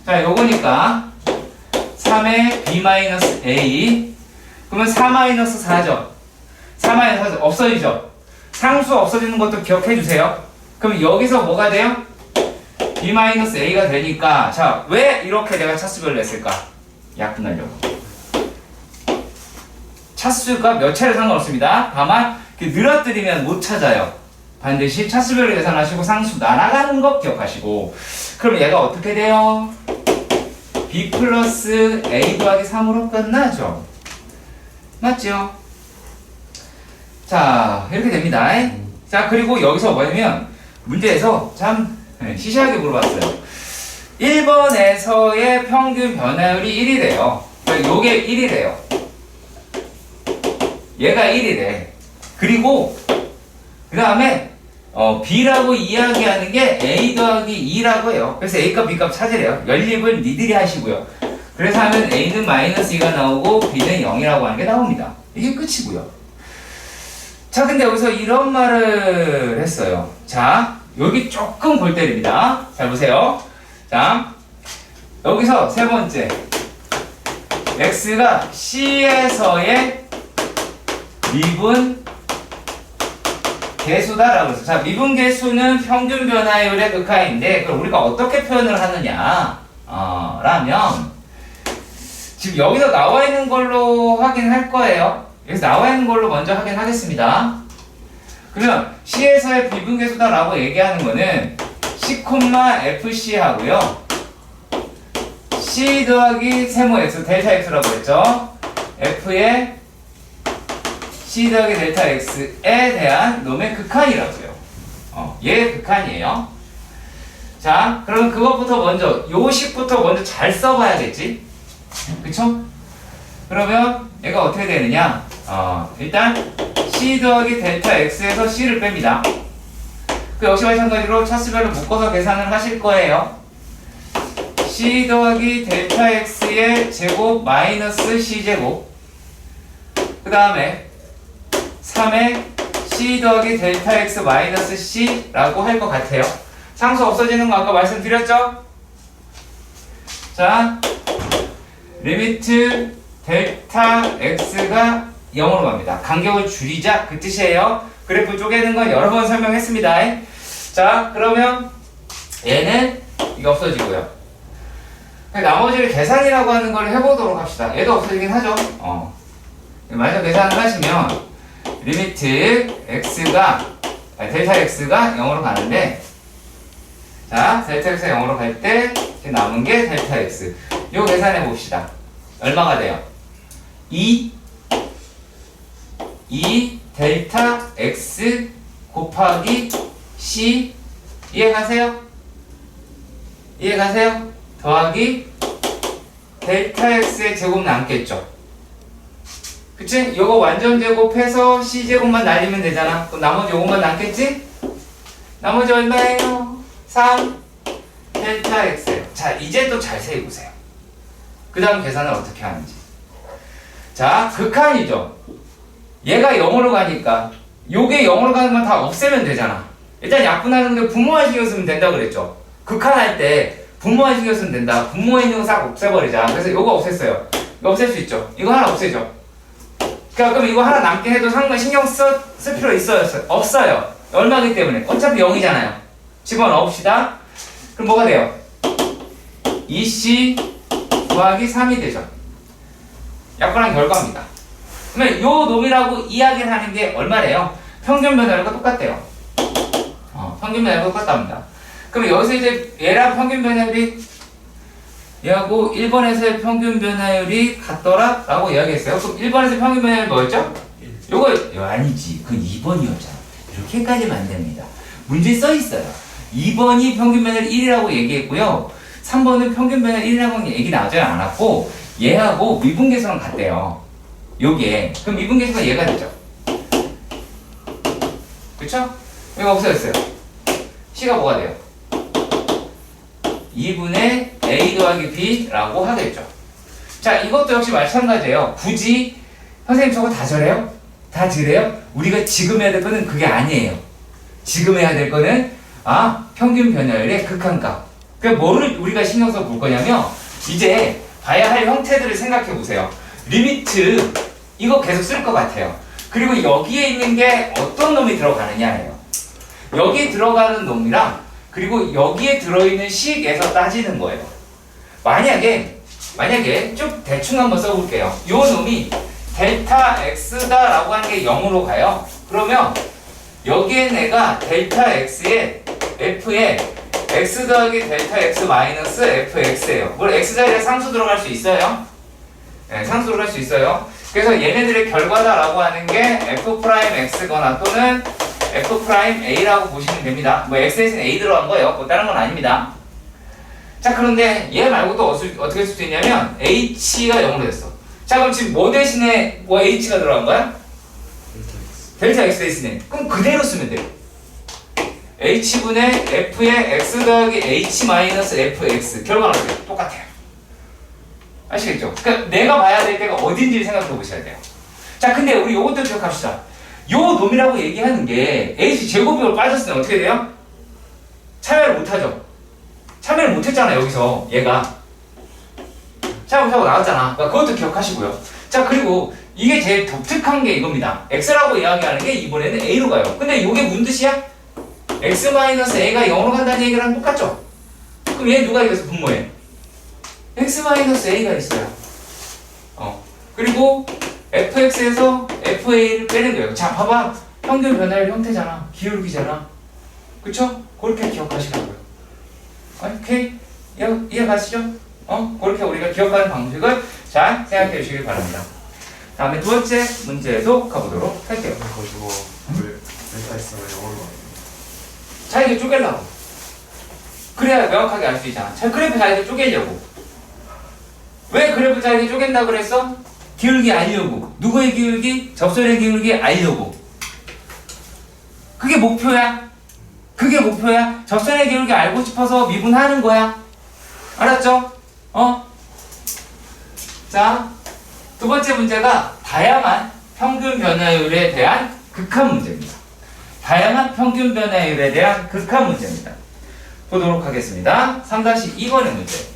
자, 요거니까 3의 b-a 그러면 4-4죠. 4-4 없어지죠. 상수 없어지는 것도 기억해 주세요. 그럼 여기서 뭐가 돼요? b-a가 되니까 자, 왜 이렇게 내가 차수별로 했을까? 약분하려고. 차수가 몇 차례 상관없습니다. 다만 늘어뜨리면 못 찾아요. 반드시 차수별로 계산하시고 상수 날아가는 거 기억하시고. 그럼 얘가 어떻게 돼요? b 플러스 a 더하기 3으로 끝나죠. 맞죠? 자, 이렇게 됩니다. 자, 그리고 여기서 뭐냐면 문제에서 참 시시하게 물어봤어요. 1번에서의 평균 변화율이 1이래요. 그러니까 요게 1이래요. 얘가 1이래. 그리고 그 다음에 B라고 이야기하는 게 A 더하기 2라고 해요. 그래서 A값 B값 찾으래요. 연립을 니들이 하시고요. 그래서 하면 A는 마이너스 2가 나오고 B는 0이라고 하는 게 나옵니다. 이게 끝이고요. 자, 근데 여기서 이런 말을 했어요. 자, 여기 조금 골 때립니다. 잘 보세요. 자, 여기서 세 번째 X가 C에서의 미분 개수다라고 했어요. 자, 미분 개수는 평균 변화율의 극하인데 그럼 우리가 어떻게 표현을 하느냐 라면 지금 여기서 나와 있는 걸로 확인할 거예요. 여기서 나와 있는 걸로 먼저 확인하겠습니다. 그러면 C에서의 미분 개수다라고 얘기하는 거는 C, FC 하고요. C 더하기 세모 X, 델타 X라고 했죠. F의 C 더하기 델타 X에 대한 놈의 극한이라고요. 얘의 극한이에요. 자, 그럼 그것부터 먼저, 요 식부터 먼저 잘 써봐야겠지? 그쵸? 그러면 얘가 어떻게 되느냐? 일단 C 더하기 델타 X에서 C를 뺍니다. 그 역시 마찬가지로 차수별로 묶어서 계산을 하실 거예요. C 더하기 델타 X의 제곱 마이너스 C제곱 그 다음에 3에 C 더하기 델타 X 마이너스 C라고 할 것 같아요. 상수 없어지는 거 아까 말씀드렸죠? 자, 리미트 델타 X가 0으로 갑니다. 간격을 줄이자 그 뜻이에요. 그래프 쪼개는 건 여러 번 설명했습니다. 자, 그러면 얘는 이거 없어지고요. 나머지를 계산이라고 하는 걸 해보도록 합시다. 얘도 없어지긴 하죠. 만약 계산을 하시면 리미트 x가 델타 x가 0으로 가는데 자, 델타 x가 0으로 갈 때 남은 게 델타 x. 요 계산해 봅시다. 얼마가 돼요? 2 델타 x 곱하기 c 이해가세요? 이해가세요? 더하기 델타 x의 제곱 남겠죠? 그치? 요거 완전 제곱해서 c제곱만 날리면 되잖아. 그럼 나머지 요것만 남겠지? 나머지 얼마예요? 3 델타 x. 자, 이제 또 잘 세보세요. 그 다음 계산을 어떻게 하는지. 자, 극한이죠. 얘가 0으로 가니까 요게 0으로 가는 건 다 없애면 되잖아. 일단 약분하는 게 분모만 신경 쓰면 된다고 그랬죠. 극한할 때 분모만 신경 쓰면 된다. 분모에 있는 거 싹 없애버리자. 그래서 요거 없앴어요. 이거 없앨 수 있죠. 이거 하나 없애죠. 그러니까 그럼 이거 하나 남게 해도 상관 신경 쓸 필요 있어요? 없어요. 얼마기 때문에. 어차피 0이잖아요. 집어넣읍시다. 그럼 뭐가 돼요? 2C 더하기 3이 되죠. 약분한 결과입니다. 그러면 요 놈이라고 이야기를 하는 게 얼마래요? 평균 변화율과 똑같대요. 평균 변화율과 똑같답니다. 그럼 여기서 이제 얘랑 평균 변화율이 얘하고 1번에서의 평균 변화율이 같더라? 라고 이야기했어요. 그럼 1번에서 평균 변화율 뭐였죠? 요거 아니지. 그건 2번이었잖아. 이렇게까지는 안 됩니다. 문제 써 있어요. 2번이 평균 변화율 1이라고 얘기했고요. 3번은 평균 변화율 1이라고 얘기 나오지 않았고 얘하고 미분계수랑 같대요. 요게. 그럼 미분계수가 얘가 되죠. 그쵸? 이거 없어졌어요. C가 뭐가 돼요? 2분의 A 더하기 B라고 하겠죠. 자, 이것도 역시 마찬가지예요. 굳이 선생님 저거 다 저래요? 다 저래요? 우리가 지금 해야 될 거는 그게 아니에요. 지금 해야 될 거는 평균 변화율의 극한값. 그러니까 뭐를 우리가 신경 써 볼 거냐면 이제 봐야 할 형태들을 생각해 보세요. 리미트 이거 계속 쓸 것 같아요. 그리고 여기에 있는 게 어떤 놈이 들어가느냐예요. 여기에 들어가는 놈이랑 그리고 여기에 들어있는 식에서 따지는 거예요. 만약에 쭉 대충 한번 써볼게요. 요 놈이 델타 x다라고 하는 게 0으로 가요. 그러면 여기에 내가 델타 x에 f에 x 더하기 델타 x 마이너스 fx예요. 물론 x 자리에 상수 들어갈 수 있어요. 네, 상수 들어갈 수 있어요. 그래서 얘네들의 결과다라고 하는 게 f'x거나 또는 f'a라고 보시면 됩니다. 뭐 x에는 a 들어간 거예요. 뭐 다른 건 아닙니다. 자, 그런데 얘 말고도 어떻게 쓸 수 있냐면 h가 0으로 됐어. 자, 그럼 지금 뭐 대신에 뭐 h가 들어간 거야? 델타 x 대신에. 그럼 그대로 쓰면 돼요. h분의 f의 x 더하기 h 마이너스 fx. 결과는 어때요? 똑같아요. 아시겠죠? 그러니까 내가 봐야 될 때가 어딘지를 생각해 보셔야 돼요. 자, 근데 우리 요것도 기억합시다. 요 놈이라고 얘기하는 게 h 제곱으로 빠졌을 때 어떻게 돼요? 참여를 못하죠. 참여를 못했잖아 여기서 얘가 참여 못하고 나왔잖아. 그러니까 그것도 기억하시고요. 자, 그리고 이게 제일 독특한 게 이겁니다. x라고 이야기하는 게 이번에는 a로 가요. 근데 이게 무슨 뜻이야? x-a가 0으로 간다는 얘기랑 똑같죠? 그럼 얘 누가 이겼어? 분모에 x-a가 있어요. 그리고 fx에서 fa를 빼는 거예요. 자, 봐봐. 평균 변화율 형태잖아. 기울기잖아. 그쵸? 그렇게 기억하시라고요. 오케이? 이해 가시죠? 그렇게 우리가 기억하는 방식을 잘 생각해 주시길 바랍니다. 다음에 두 번째 문제도 가보도록 할게요. 그거 왜 델타 x가 0으로 가요? 잘게 쪼개려고. 그래야 명확하게 알 수 있잖아. 자, 그래프 잘게 쪼개려고. 왜 그래프 잘게 쪼갠다 그랬어? 기울기 알려고. 누구의 기울기? 접선의 기울기 알려고. 그게 목표야. 그게 목표야. 접선의 기울기 알고 싶어서 미분하는 거야. 알았죠? 자, 두 번째 문제가 다양한 평균 변화율에 대한 극한 문제입니다. 다양한 평균 변화율에 대한 극한 문제입니다. 보도록 하겠습니다. 3-2번의 문제.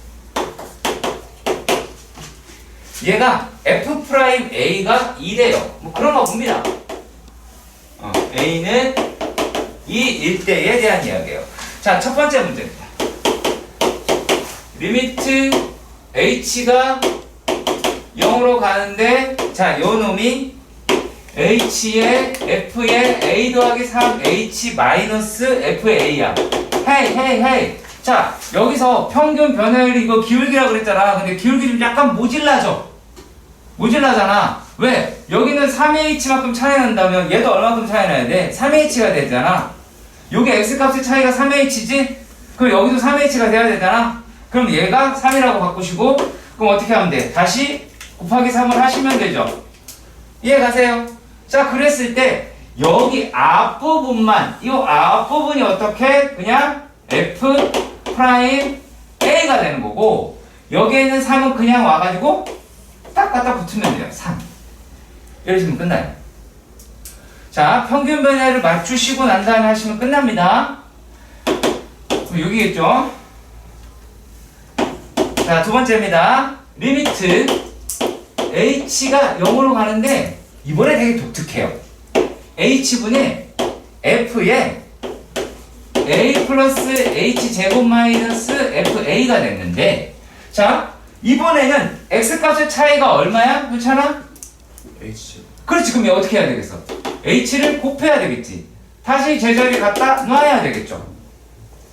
얘가 f'a가 2대요. 뭐 그런가 봅니다. a는 2일 때에 대한 이야기예요. 자, 첫 번째 문제입니다. 리미트 h가 0으로 가는데, 자, 요 놈이 h에 f에 a 더하기 3h 마이너스 fa야. 헤이. 자, 여기서 평균 변화율이 이거 기울기라고 그랬잖아. 근데 기울기 좀 약간 모질라잖아. 왜? 여기는 3h만큼 차이 난다면 얘도 얼마큼 차이 나야 돼? 3h가 되잖아. 요게 x값의 차이가 3h지? 그럼 여기도 3h가 돼야 되잖아. 그럼 얘가 3이라고 바꾸시고, 그럼 어떻게 하면 돼? 다시 곱하기 3을 하시면 되죠. 이해 가세요? 자, 그랬을 때 여기 앞부분만, 이 앞부분이 어떻게? 그냥 f'a가 되는 거고, 여기에 있는 3은 그냥 와가지고 딱 갖다 붙으면 돼요. 3. 이러시면 끝나요. 자, 평균 변화를 맞추시고 난 다음에 하시면 끝납니다. 여기겠죠? 자, 두 번째입니다. 리미트 h가 0으로 가는데 이번에 되게 독특해요. h분의 f에 a 플러스 h 제곱 마이너스 fa가 됐는데, 자, 이번에는 x값의 차이가 얼마야? 그렇잖아? h 그렇지. 그럼 어떻게 해야 되겠어? h를 곱해야 되겠지. 다시 제자리에 갖다 놔야 되겠죠.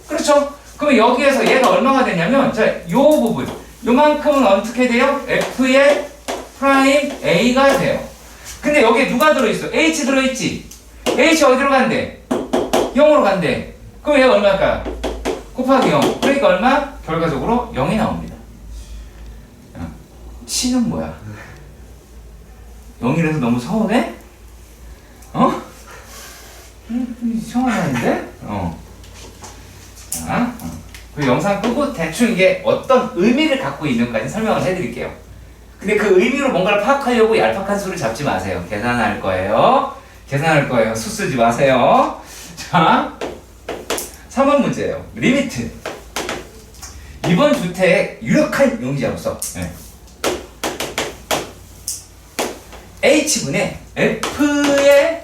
그렇죠? 그럼 여기에서 얘가 얼마가 되냐면, 자, 요 부분, 요만큼은 어떻게 돼요? f의 프라임 a가 돼요. 근데 여기에 누가 들어있어? h 들어있지? h 어디로 간대? 0으로 간대. 그럼 얘가 얼마일까요? 곱하기 0. 그러니까 얼마? 결과적으로 0이 나옵니다. 치는 뭐야? 0이라서 너무 서운해? 이상하는데? 자, 그 영상 끄고 대충 이게 어떤 의미를 갖고 있는까지 설명을 해드릴게요. 근데 그 의미로 뭔가를 파악하려고 얄팍한 수를 잡지 마세요. 계산할 거예요. 수 쓰지 마세요. 자, 3번 문제예요. 리미트. 이번 주택 유력한 용지로서 h분의 f의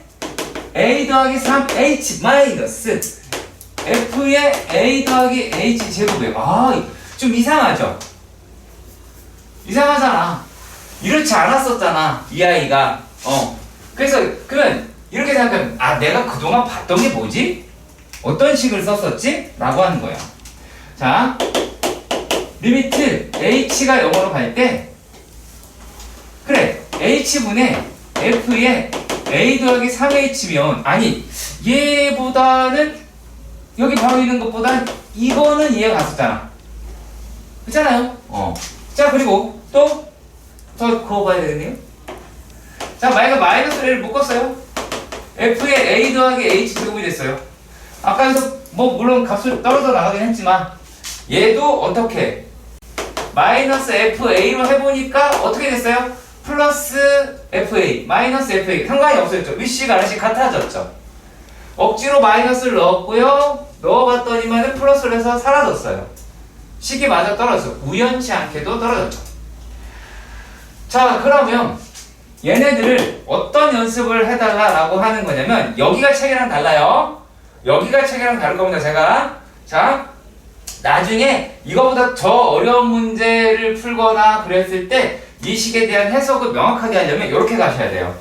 a 더하기 3h 마이너스 f의 a 더하기 h 제곱이에요. 아, 좀 이상하죠? 이상하잖아. 이렇지 않았었잖아, 이 아이가. 그래서 그러면 이렇게 생각하면 아, 내가 그동안 봤던 게 뭐지? 어떤 식을 썼었지? 라고 하는 거야. 자, 리미트 h가 0으로 갈 때 그래, h분의 f의 a 더하기 3h면 아니, 얘보다는 여기 바로 있는 것보다 이거는 이해가 갔었잖아. 그렇잖아요? 자, 그리고 또 더 그어봐야 되겠네요. 자, 만약에 마이너스를 묶었어요. f의 a 더하기 h 제곱이 됐어요. 아까에서 뭐 물론 값을 떨어져 나가긴 했지만 얘도 어떻게 마이너스 fa로 해보니까 어떻게 됐어요? 플러스 fa 마이너스 fa 상관이 없어졌죠. 위치가 하나씩 같아졌죠. 억지로 마이너스를 넣었고요. 넣어봤더니만은 플러스를 해서 사라졌어요. 식이 맞아 떨어졌어. 우연치 않게도 떨어졌죠. 자, 그러면 얘네들을 어떤 연습을 해달라고 하는 거냐면 여기가 책이랑 달라요. 여기가 책이랑 다를 겁니다. 제가 자, 나중에 이거보다 더 어려운 문제를 풀거나 그랬을 때 이 식에 대한 해석을 명확하게 하려면 이렇게 가셔야 돼요.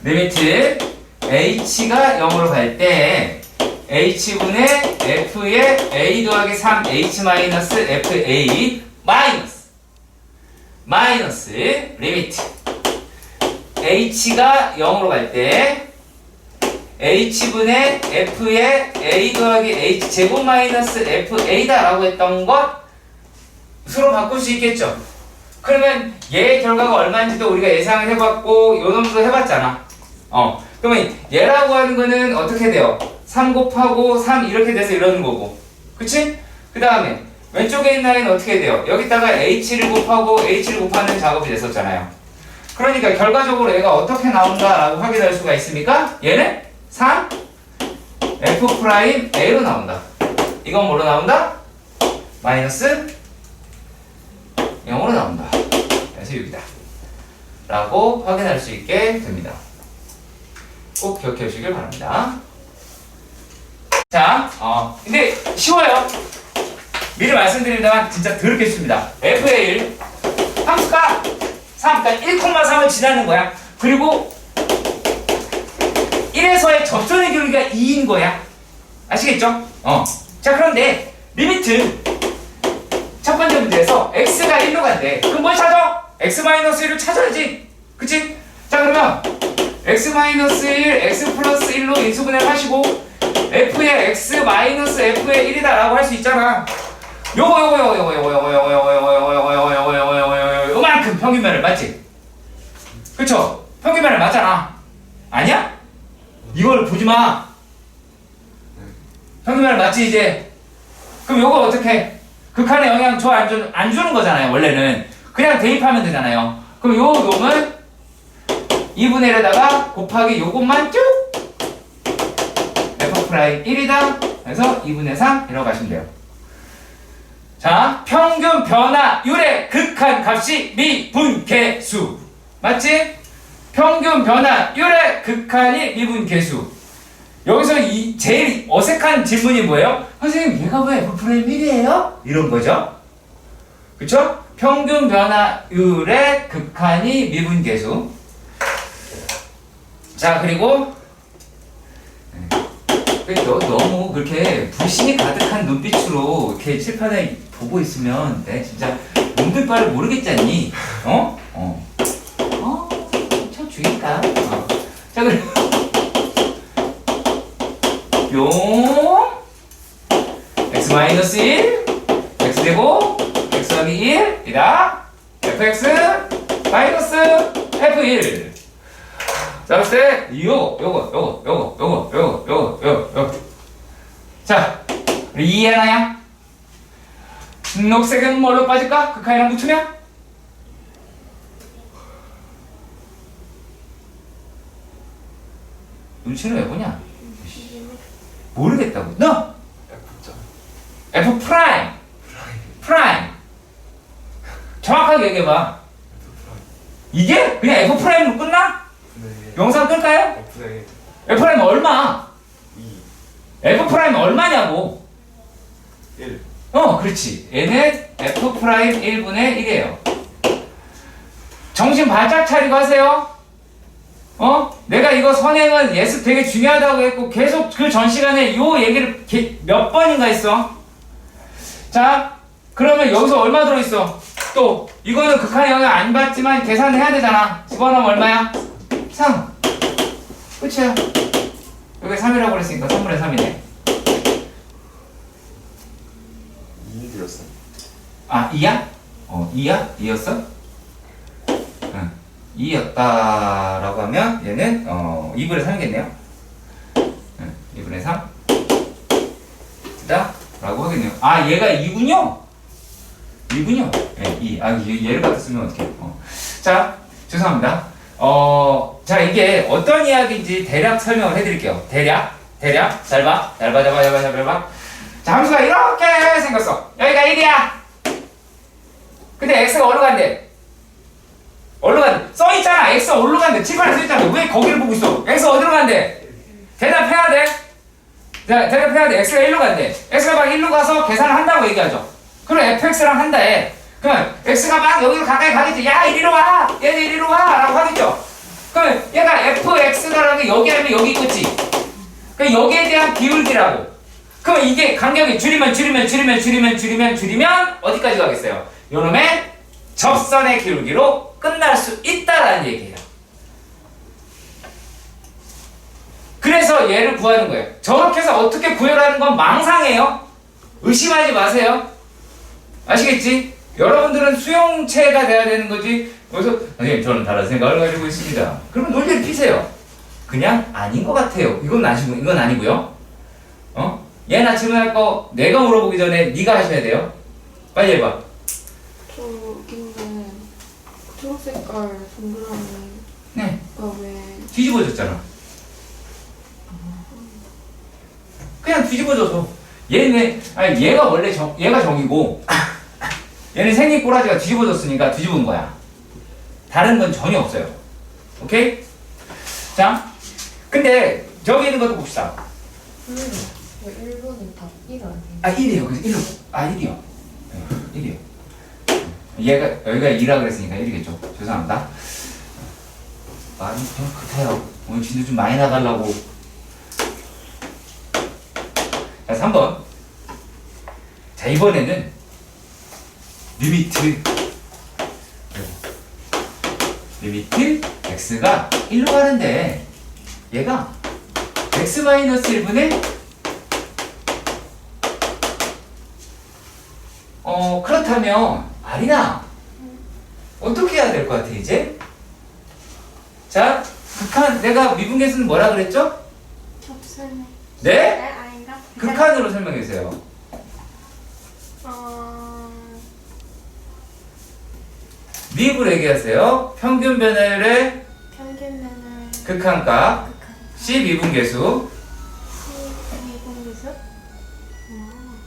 리미트 h가 0으로 갈 때 h분의 f의 a 더하기 3h 마이너스 fa 마이너스 리미트 h가 0으로 갈 때 h분의 f의 a 더하기 h 제곱 마이너스 fa다 라고 했던 것 수로 바꿀 수 있겠죠. 그러면 얘의 결과가 얼마인지도 우리가 예상을 해봤고 요 놈도 해봤잖아. 그러면 얘라고 하는 거는 어떻게 돼요? 3 곱하고 3 이렇게 돼서 이러는 거고, 그치? 그 다음에 왼쪽에 있는 라인은 어떻게 돼요? 여기다가 h를 곱하고 h를 곱하는 작업이 됐었잖아요. 그러니까 결과적으로 얘가 어떻게 나온다라고 확인할 수가 있습니까? 얘는 3 f'A로 나온다. 이건 뭐로 나온다? 마이너스 0으로 나온다. 그래서 6이다 라고 확인할 수 있게 됩니다. 꼭 기억해 주시길 바랍니다. 자, 근데 쉬워요. 미리 말씀드립니다만 진짜 더럽게 쉽습니다. f의 1 함수가 3, 그러니까 1,3을 지나는 거야. 그리고 1에서의 접선의 길이가 2인 거야. 아시겠죠? 자, 그런데 리미트 첫 번째 문제에서 x가 1로 간대. 그럼 뭘 찾아? x-1을 찾아야지. 그치? 자, 그러면 x-1, x 플러스 1로 인수분해를 하시고 f의 x-f의 1이다 라고 할 수 있잖아. 요만큼 평균면을 맞지? 그쵸? 평균면을 맞잖아. 아니야? 이걸 보지 마. 평균면을 맞지 이제? 그럼 요거 어떻게? 극한의 영향 줘 안 주는 거잖아요. 원래는 그냥 대입하면 되잖아요. 그럼 요 놈은 2분의 1에다가 곱하기 요것만 쭉 f'1이다 그래서 2분의 3 이라고 하시면 돼요. 자, 평균 변화율의 극한 값이 미분계수 맞지? 평균 변화율의 극한이 미분계수. 여기서 이 제일 어색한 질문이 뭐예요? 선생님, 얘가 왜 f'1이에요? 이런 거죠. 그쵸? 평균 변화율의 극한이 미분계수. 자, 그리고 너무 그렇게 불신이 가득한 눈빛으로 이렇게 칠판에 보고 있으면 내가 진짜 눈빛발을 모르겠잖니? 저 주니까. 자, 그리고 뿅 x-1 x제곱 x-1 이다 fx 마이너스 f1. 자, 그랬을 때 요거 자, 우리 이해하나요? 녹색은 뭘로 빠질까? 극한이랑 붙으면? 눈치는 왜 보냐? 모르겠다고. 너! F 프라임. 정확하게 얘기해봐. 이게 그냥 F 프라임으로 끝나? 네. 영상 끌까요? F의 F 프라임 얼마? 2 F 프라임 얼마냐고. 1 그렇지. 얘는 F 프라임 1분의 1이에요. 정신 바짝 차리고 하세요. 내가 이거 선행은 예습 되게 중요하다고 했고 계속 그 전 시간에 요 얘기를 몇 번인가 했어. 자, 그러면 여기서 얼마 들어있어? 또 이거는 극한 영역 안 받지만 계산을 해야 되잖아. 집어넣으면 얼마야? 3. 끝이야. 여기 3이라고 그랬으니까 3분의 3이네. 2 드렸어. 아, 2야? 2야? 2였어? 응. 2였다라고 하면 얘는 2분의 3이겠네요. 응. 2분의 3. 됐다? 라고 하겠네요. 아, 얘가 2군요? 2군요? 네, 2. 아, 얘를 갖다 쓰면 어떡해. 자, 죄송합니다. 자, 이게 어떤 이야기인지 대략 설명을 해드릴게요. 대략. 잘 봐. 잘 봐. 자, 함수가 이렇게 생겼어. 여기가 1이야. 근데 x가 어디로 간대? 어디로 간대? 써있잖아. x가 어디로 간대? 칠판에 써있잖아. 왜 거기를 보고 있어? x가 어디로 간대? 대답해야 돼. 자, 대답해야 돼. x가 1로 간대. x가 막 1로 가서 계산을 한다고 얘기하죠. 그럼 fx랑 한다 해. 그러면 x가 막 여기로 가까이 가겠지. 야, 이리로 와. 얘는 이리로 와. 라고 하겠죠. 그러면 얘가 fx가라는 게 여기 하면 여기 있겠지. 그럼 여기에 대한 기울기라고. 그럼 이게 간격이 줄이면 어디까지 가겠어요? 요놈의 접선의 기울기로 끝날 수 있다라는 얘기예요. 그래서 얘를 구하는 거예요. 저렇게 해서 어떻게 구현하는 건 망상이에요. 의심하지 마세요. 아시겠지? 여러분들은 수용체가 돼야 되는 거지. 그래서 선생님 저는 다른 생각을 가지고 있습니다. 그러면 논리를 피세요. 그냥 아닌 것 같아요. 이건 아니고요. 얘나 질문할 거 내가 물어보기 전에 네가 하셔야 돼요. 빨리 해봐. 저 웃긴데 초록색깔 동그라미 네. 왜 뒤집어졌잖아. 그냥 뒤집어져서. 얘가 원래 얘가 정이고 얘는 생긴 꼬라지가 뒤집어졌으니까 뒤집은 거야. 다른 건 전혀 없어요. 오케이? 자, 근데 저기 있는 것도 봅시다. 왜 1번은 다 1 아니에요? 아, 1이에요. 그래서 1로. 아, 1이요. 네, 1이요. 여기가 2라 그랬으니까 1이겠죠. 죄송합니다. 많이 좀 급해요. 오늘 진도 좀 많이 나가려고. 자, 3번. 자, 이번에는 리미트 x가 1로 가는데 얘가 x-1분의 그렇다면 아리나 어떻게 해야 될 것 같아 이제? 자, 극한 내가 미분계수는 뭐라 그랬죠? 접선의 네? 아닌가? 극한으로 설명해 주세요. 미입을 얘기하세요. 평균 변화율의 평균면을 극한값 C 미분계수. 미분계수?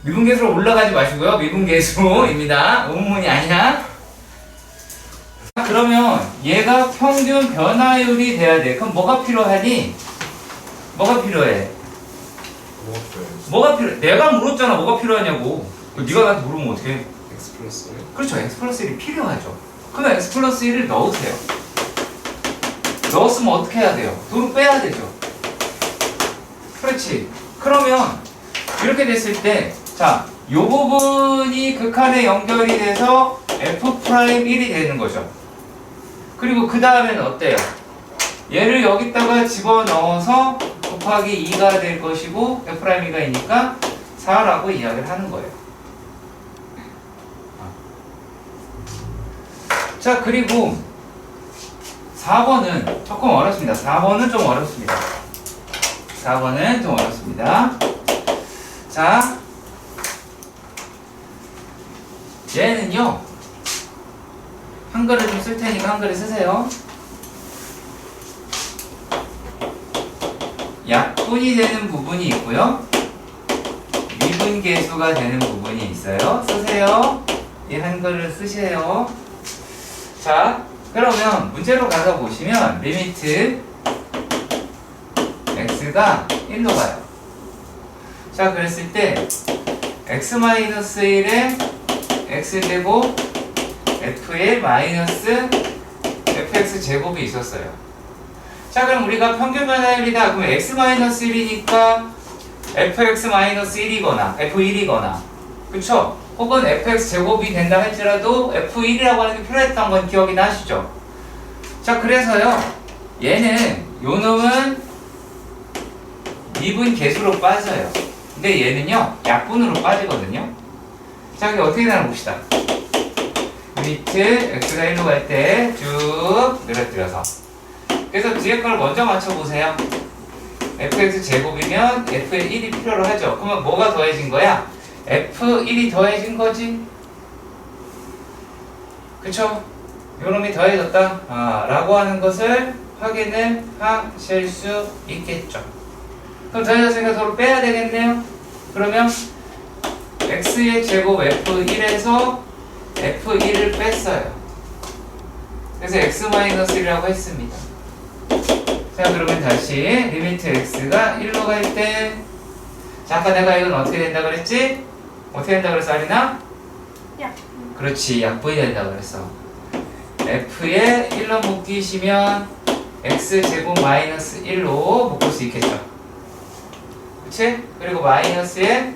미분계수로 올라가지 마시고요. 미분계수입니다. 음문이 아니야. 그러면 얘가 평균 변화율이 돼야 돼. 그럼 뭐가 필요하니? 뭐가 필요해? 뭐가 필요해? 내가 물었잖아. 뭐가 필요하냐고. 네가 나한테 물으면 어떡해? X 플러스 그렇죠. x 플러스 1이 필요하죠. 그러면 x 플러스 1을 넣으세요. 넣었으면 어떻게 해야 돼요? 돈을 빼야 되죠. 그렇지. 그러면 이렇게 됐을 때, 자, 요 부분이 극한에 연결이 돼서 f'1이 되는 거죠. 그리고 그 다음에는 어때요? 얘를 여기다가 집어넣어서 곱하기 2가 될 것이고 f'2가이니까 4라고 이야기를 하는 거예요. 자, 그리고 4번은 조금 어렵습니다. 4번은 좀 어렵습니다. 4번은 좀 어렵습니다. 자, 얘는요, 한글을 좀 쓸 테니까 한글을 쓰세요. 약분이 되는 부분이 있고요. 미분계수가 되는 부분이 있어요. 쓰세요. 이 한글을 쓰세요. 자, 그러면 문제로 가서 보시면 리미트 x가 1로 가요. 자, 그랬을 때 x-1에 x제곱 f의 마이너스 fx제곱이 있었어요. 자, 그럼 우리가 평균 변화율이다. 그러면 x-1이니까 fx-1이거나 f1이거나 그쵸? 혹은 fx제곱이 된다 할지라도 f1이라고 하는 게 필요했던 건 기억이 나시죠? 자, 그래서요 얘는 요 놈은 미분 계수로 빠져요. 근데 얘는요 약분으로 빠지거든요. 자, 그게 어떻게 되나 봅시다. 리미트 x가 1로 갈 때 쭉 늘어뜨려서, 그래서 뒤에 걸 먼저 맞춰보세요. fx 제곱이면 f에 1이 필요로 하죠. 그러면 뭐가 더해진 거야? f1이 더해진 거지. 그쵸? 요놈이 더해졌다 라고 하는 것을 확인을 하실 수 있겠죠. 그럼 더해졌으니까 서로 빼야 되겠네요. 그러면 x의 제곱 f1에서 f1을 뺐어요. 그래서 x-1이라고 했습니다. 자, 그러면 다시 리미트 x가 1로 갈 때, 자, 아까 내가 이건 어떻게 된다 그랬지? 어떻게 된다 그랬어, 아리나? 약분. 그렇지, 약분이 된다 그랬어. f에 1로 묶이시면 x제곱 마이너스 1로 묶을 수 있겠죠. 그치? 그리고 마이너스에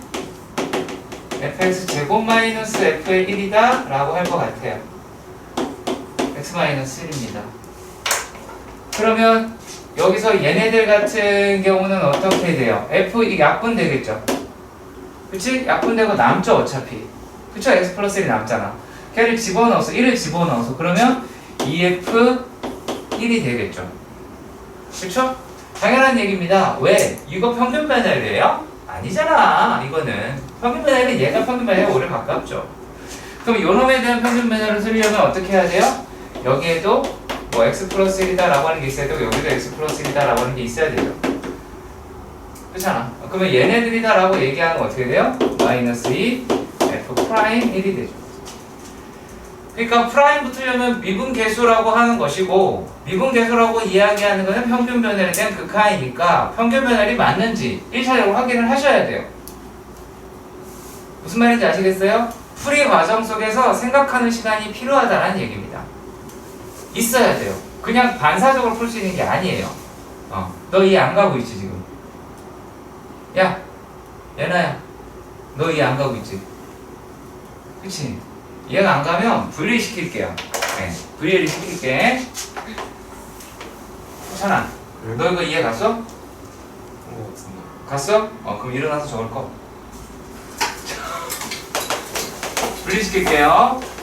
fx제곱 마이너스 f의 1이다 라고 할 것 같아요. x-1입니다. 그러면 여기서 얘네들 같은 경우는 어떻게 돼요? f 이게 약분 되겠죠? 그치? 약분되고 남죠 어차피. 그쵸? x 플러스 1이 남잖아. 걔를 집어넣어서 1을 집어넣어서 그러면 2f1이 되겠죠. 그쵸? 당연한 얘기입니다. 왜? 이거 평균 변화율이에요? 아니잖아. 이거는 평균 변화율은 얘가 평균 변화율에 오래 가깝죠. 그럼 요놈에 대한 평균 변화를 쓰려면 어떻게 해야 돼요? 여기에도 뭐 x 플러스 1이다 라고 하는 게 있어야 되고 여기도 x 플러스 1이다 라고 하는 게 있어야 되죠. 그렇잖아. 그러면 얘네들이다 라고 얘기하는 건 어떻게 돼요? 마이너스 2 f 프라임 1이 되죠. 그러니까 프라임 붙으려면 미분 계수라고 하는 것이고, 미분 계수라고 이야기하는 것은 평균 변화에 대한 극하이니까 평균 변화율이 맞는지 1차적으로 확인을 하셔야 돼요. 무슨 말인지 아시겠어요? 풀이 과정 속에서 생각하는 시간이 필요하다는 얘기입니다. 있어야 돼요. 그냥 반사적으로 풀 수 있는 게 아니에요. 너 이해 안 가고 있지 지금? 야, 예나야, 너 이해 안 가고 있지? 그치? 이해가 안 가면 분리시킬게요. 네, 분리를 시킬게. 천아, 너 이거 이해 갔어? 갔어? 그럼 일어나서 적을 거. 분리시킬게요.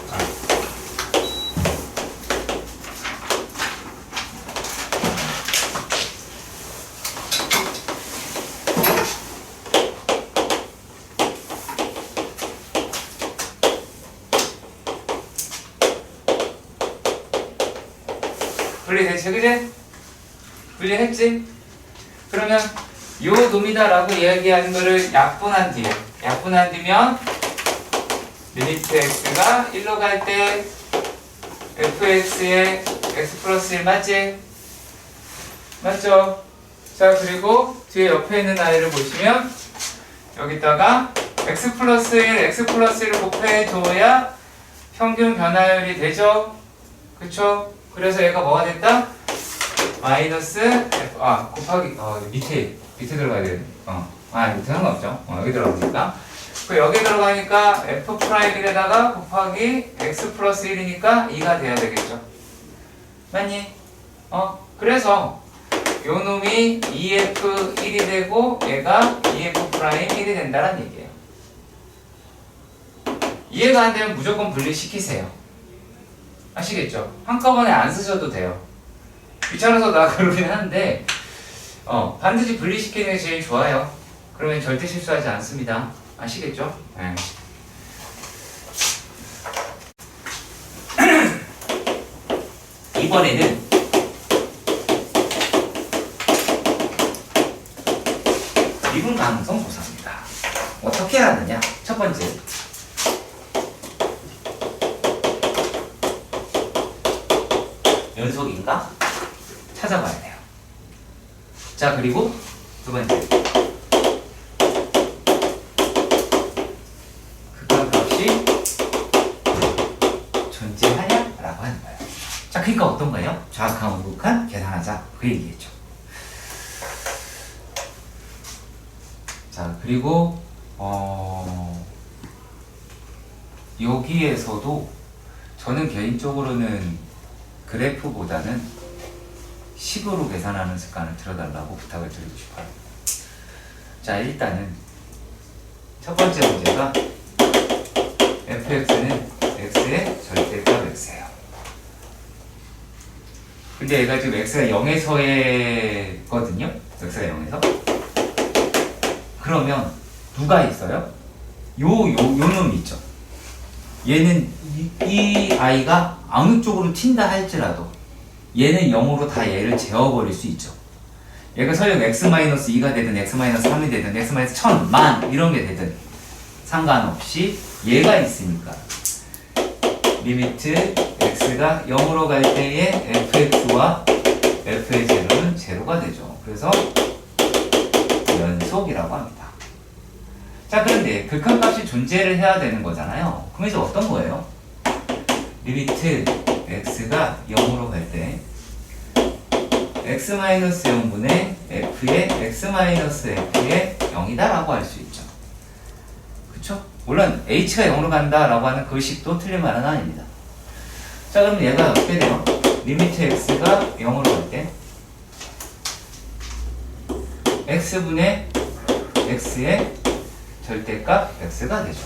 분리됐지, 그지? 분리했지? 그러면 요 놈이다 라고 이야기하는 거를 약분한 뒤면 리미트 x가 1로 갈 때 fx에 x 플러스 1 맞지? 맞죠? 자, 그리고 뒤에 옆에 있는 아이를 보시면 여기다가 x 플러스 1 을 곱해줘야 평균 변화율이 되죠? 그쵸? 그래서 얘가 뭐가 됐다? 마이너스 f, 곱하기 밑에 들어가야 돼. 밑에 상관없죠. 여기 들어가니까. 그 여기 들어가니까 f 프라임 1에다가 곱하기 x 플러스 1이니까 2가 돼야 되겠죠. 맞니? 그래서 요 놈이 2f1이 되고 얘가 2f 프라임 1이 된다는 얘기예요. 이해가 안 되면 무조건 분리시키세요. 아시겠죠? 한꺼번에 안 쓰셔도 돼요. 귀찮아서 나 그러긴 하는데 반드시 분리시키는 게 제일 좋아요. 그러면 절대 실수하지 않습니다. 아시겠죠? 네. 이번에는 미분 가능성 조사입니다. 어떻게 하느냐? 첫 번째, 연속인가? 찾아봐야 돼요. 자, 그리고 두 번째. 극한값이 존재하냐? 라고 하는 거예요. 자, 그러니까 어떤 거예요? 정확한 우극한 계산하자. 그 얘기겠죠. 자, 그리고 여기에서도 저는 개인적으로는 그래프보다는 식으로 계산하는 습관을 들여달라고 부탁을 드리고 싶어요. 자, 일단은 첫 번째 문제가 fx는 x의 절대값 x예요. 근데 얘가 지금 x가 0에서의 거든요. x가 0에서. 그러면 누가 있어요? 요 놈 있죠. 얘는 이 아이가 어느 쪽으로 튄다 할지라도 얘는 0으로 다 얘를 재워버릴 수 있죠. 얘가 설령 x-2가 되든 x-3이 되든 x-1000, 만 이런 게 되든 상관없이 얘가 있으니까 리미트 x가 0으로 갈 때에 fx와 f의 제로는 제로가 되죠. 그래서 연속이라고 합니다. 자, 그런데 극한값이 존재를 해야 되는 거잖아요. 그럼 이제 어떤 거예요? 리미트 x가 0으로 갈 때 x-0분의 f의 x-f의 0이다 라고 할 수 있죠. 그쵸? 물론 h가 0으로 간다 라고 하는 그 식도 틀린 말은 아닙니다. 자, 그럼 얘가 어떻게 돼요? 리미트 x가 0으로 갈 때 x분의 x의 절대값 x가 되죠.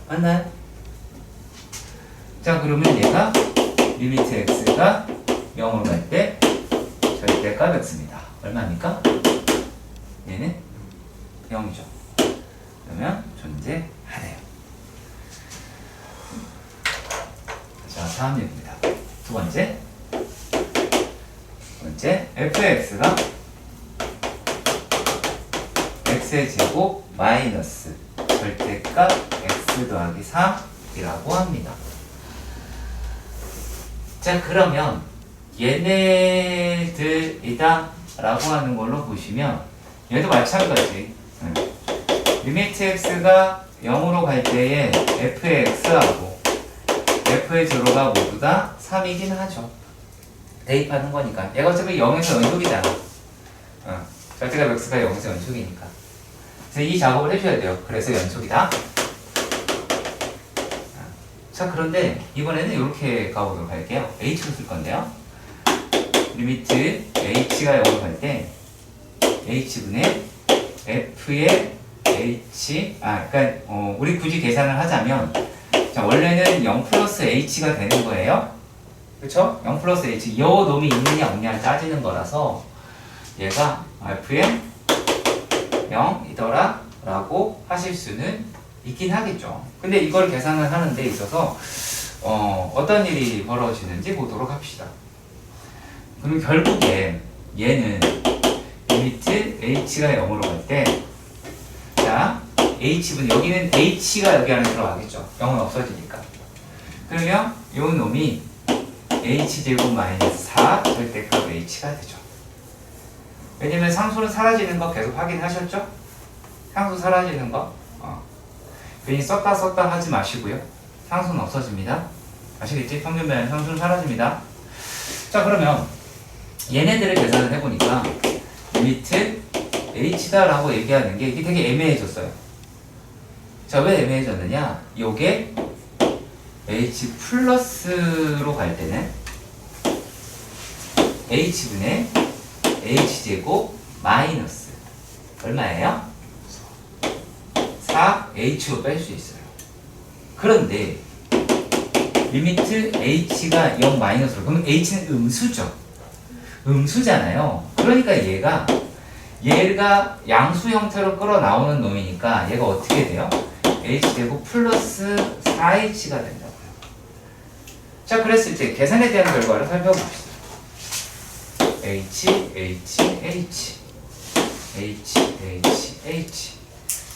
맞나요? 자, 그러면 얘가 리미트 x가 0으로 갈 때 절대값 x입니다. 얼마입니까? 얘는 0이죠. 그러면 존재하네요. 자, 다음 얘기입니다. 두 번째 fx가 x의 제곱 마이너스 절대값 x 더하기 3이라고 합니다. 자, 그러면 얘네들이다 라고 하는 걸로 보시면 얘도 마찬가지. 리미트 x가 0으로 갈 때에 f의 x하고 f의 제로가 모두 다 3이긴 하죠. 대입하는 거니까. 얘가 어차피 0에서 연속이잖아. 절대값 x가 0에서 연속이니까. 그래서 이 작업을 해줘야 돼요. 그래서 연속이다. 자, 그런데 이번에는 이렇게 가보도록 할게요. h로 쓸 건데요. 리미트 h가 0으로 갈 때 h분의 f의 h 그러니까 우리 굳이 계산을 하자면 자, 원래는 0 플러스 h가 되는 거예요. 그쵸? 0 플러스 h 요 놈이 있느냐 없느냐를 따지는 거라서 얘가 f의 0이더라 라고 하실 수는 있긴 하겠죠. 근데 이걸 계산을 하는 데 있어서 어떤 일이 벌어지는지 보도록 합시다. 그럼 결국에 얘는 리미트 h가 0으로 갈 때 자, h분 여기는 h가 여기 안에 들어가겠죠. 0은 없어지니까. 그러면 요 놈이 h제곱 마이너스 4 절대값 h가 되죠. 왜냐면 상수는 사라지는 거 계속 확인하셨죠? 상수 사라지는 거 괜히 썼다 하지 마시고요. 상수는 없어집니다. 아시겠지? 평균변 상수는 사라집니다. 자, 그러면 얘네들을 계산을 해보니까 리미트 h다 라고 얘기하는 게 이게 되게 애매해졌어요. 자, 왜 애매해졌느냐? 요게 h 플러스로 갈 때는 h분의 h제곱 마이너스 얼마예요? 4h로 뺄 수 있어요. 그런데 리미트 h가 0 마이너스로 그러면 h는 음수죠. 음수잖아요. 그러니까 얘가 양수 형태로 끌어나오는 놈이니까 얘가 어떻게 돼요? h제곱 플러스 4h가 된다고요. 자, 그랬을 때 계산에 대한 결과를 살펴봅시다. h.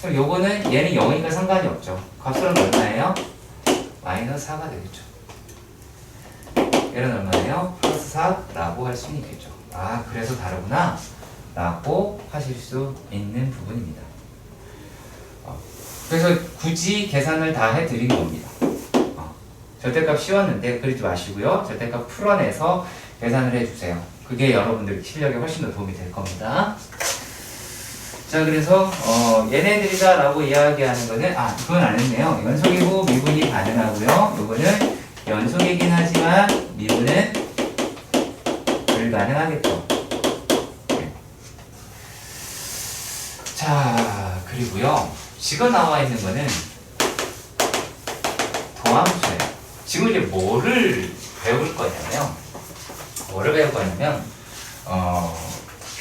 그럼 요거는 얘는 0이니까 상관이 없죠. 값은 얼마예요? 마이너스 4가 되겠죠. 얘는 얼마예요? 플러스 4라고 할 수는 있겠죠. 아, 그래서 다르구나 라고 하실 수 있는 부분입니다. 그래서 굳이 계산을 다 해드린 겁니다. 절대값 씌웠는데 그러지 마시고요. 절대값 풀어내서 계산을 해주세요. 그게 여러분들 실력에 훨씬 더 도움이 될 겁니다. 자, 그래서 얘네들이다 라고 이야기하는 거는 그건 안 했네요. 연속이고 미분이 가능하고요. 요거는 연속이긴 하지만 미분은 불가능하겠죠. 네. 자, 그리고요. 지금 나와 있는 거는 도함수예요. 지금 이제 뭐를 배울 거냐면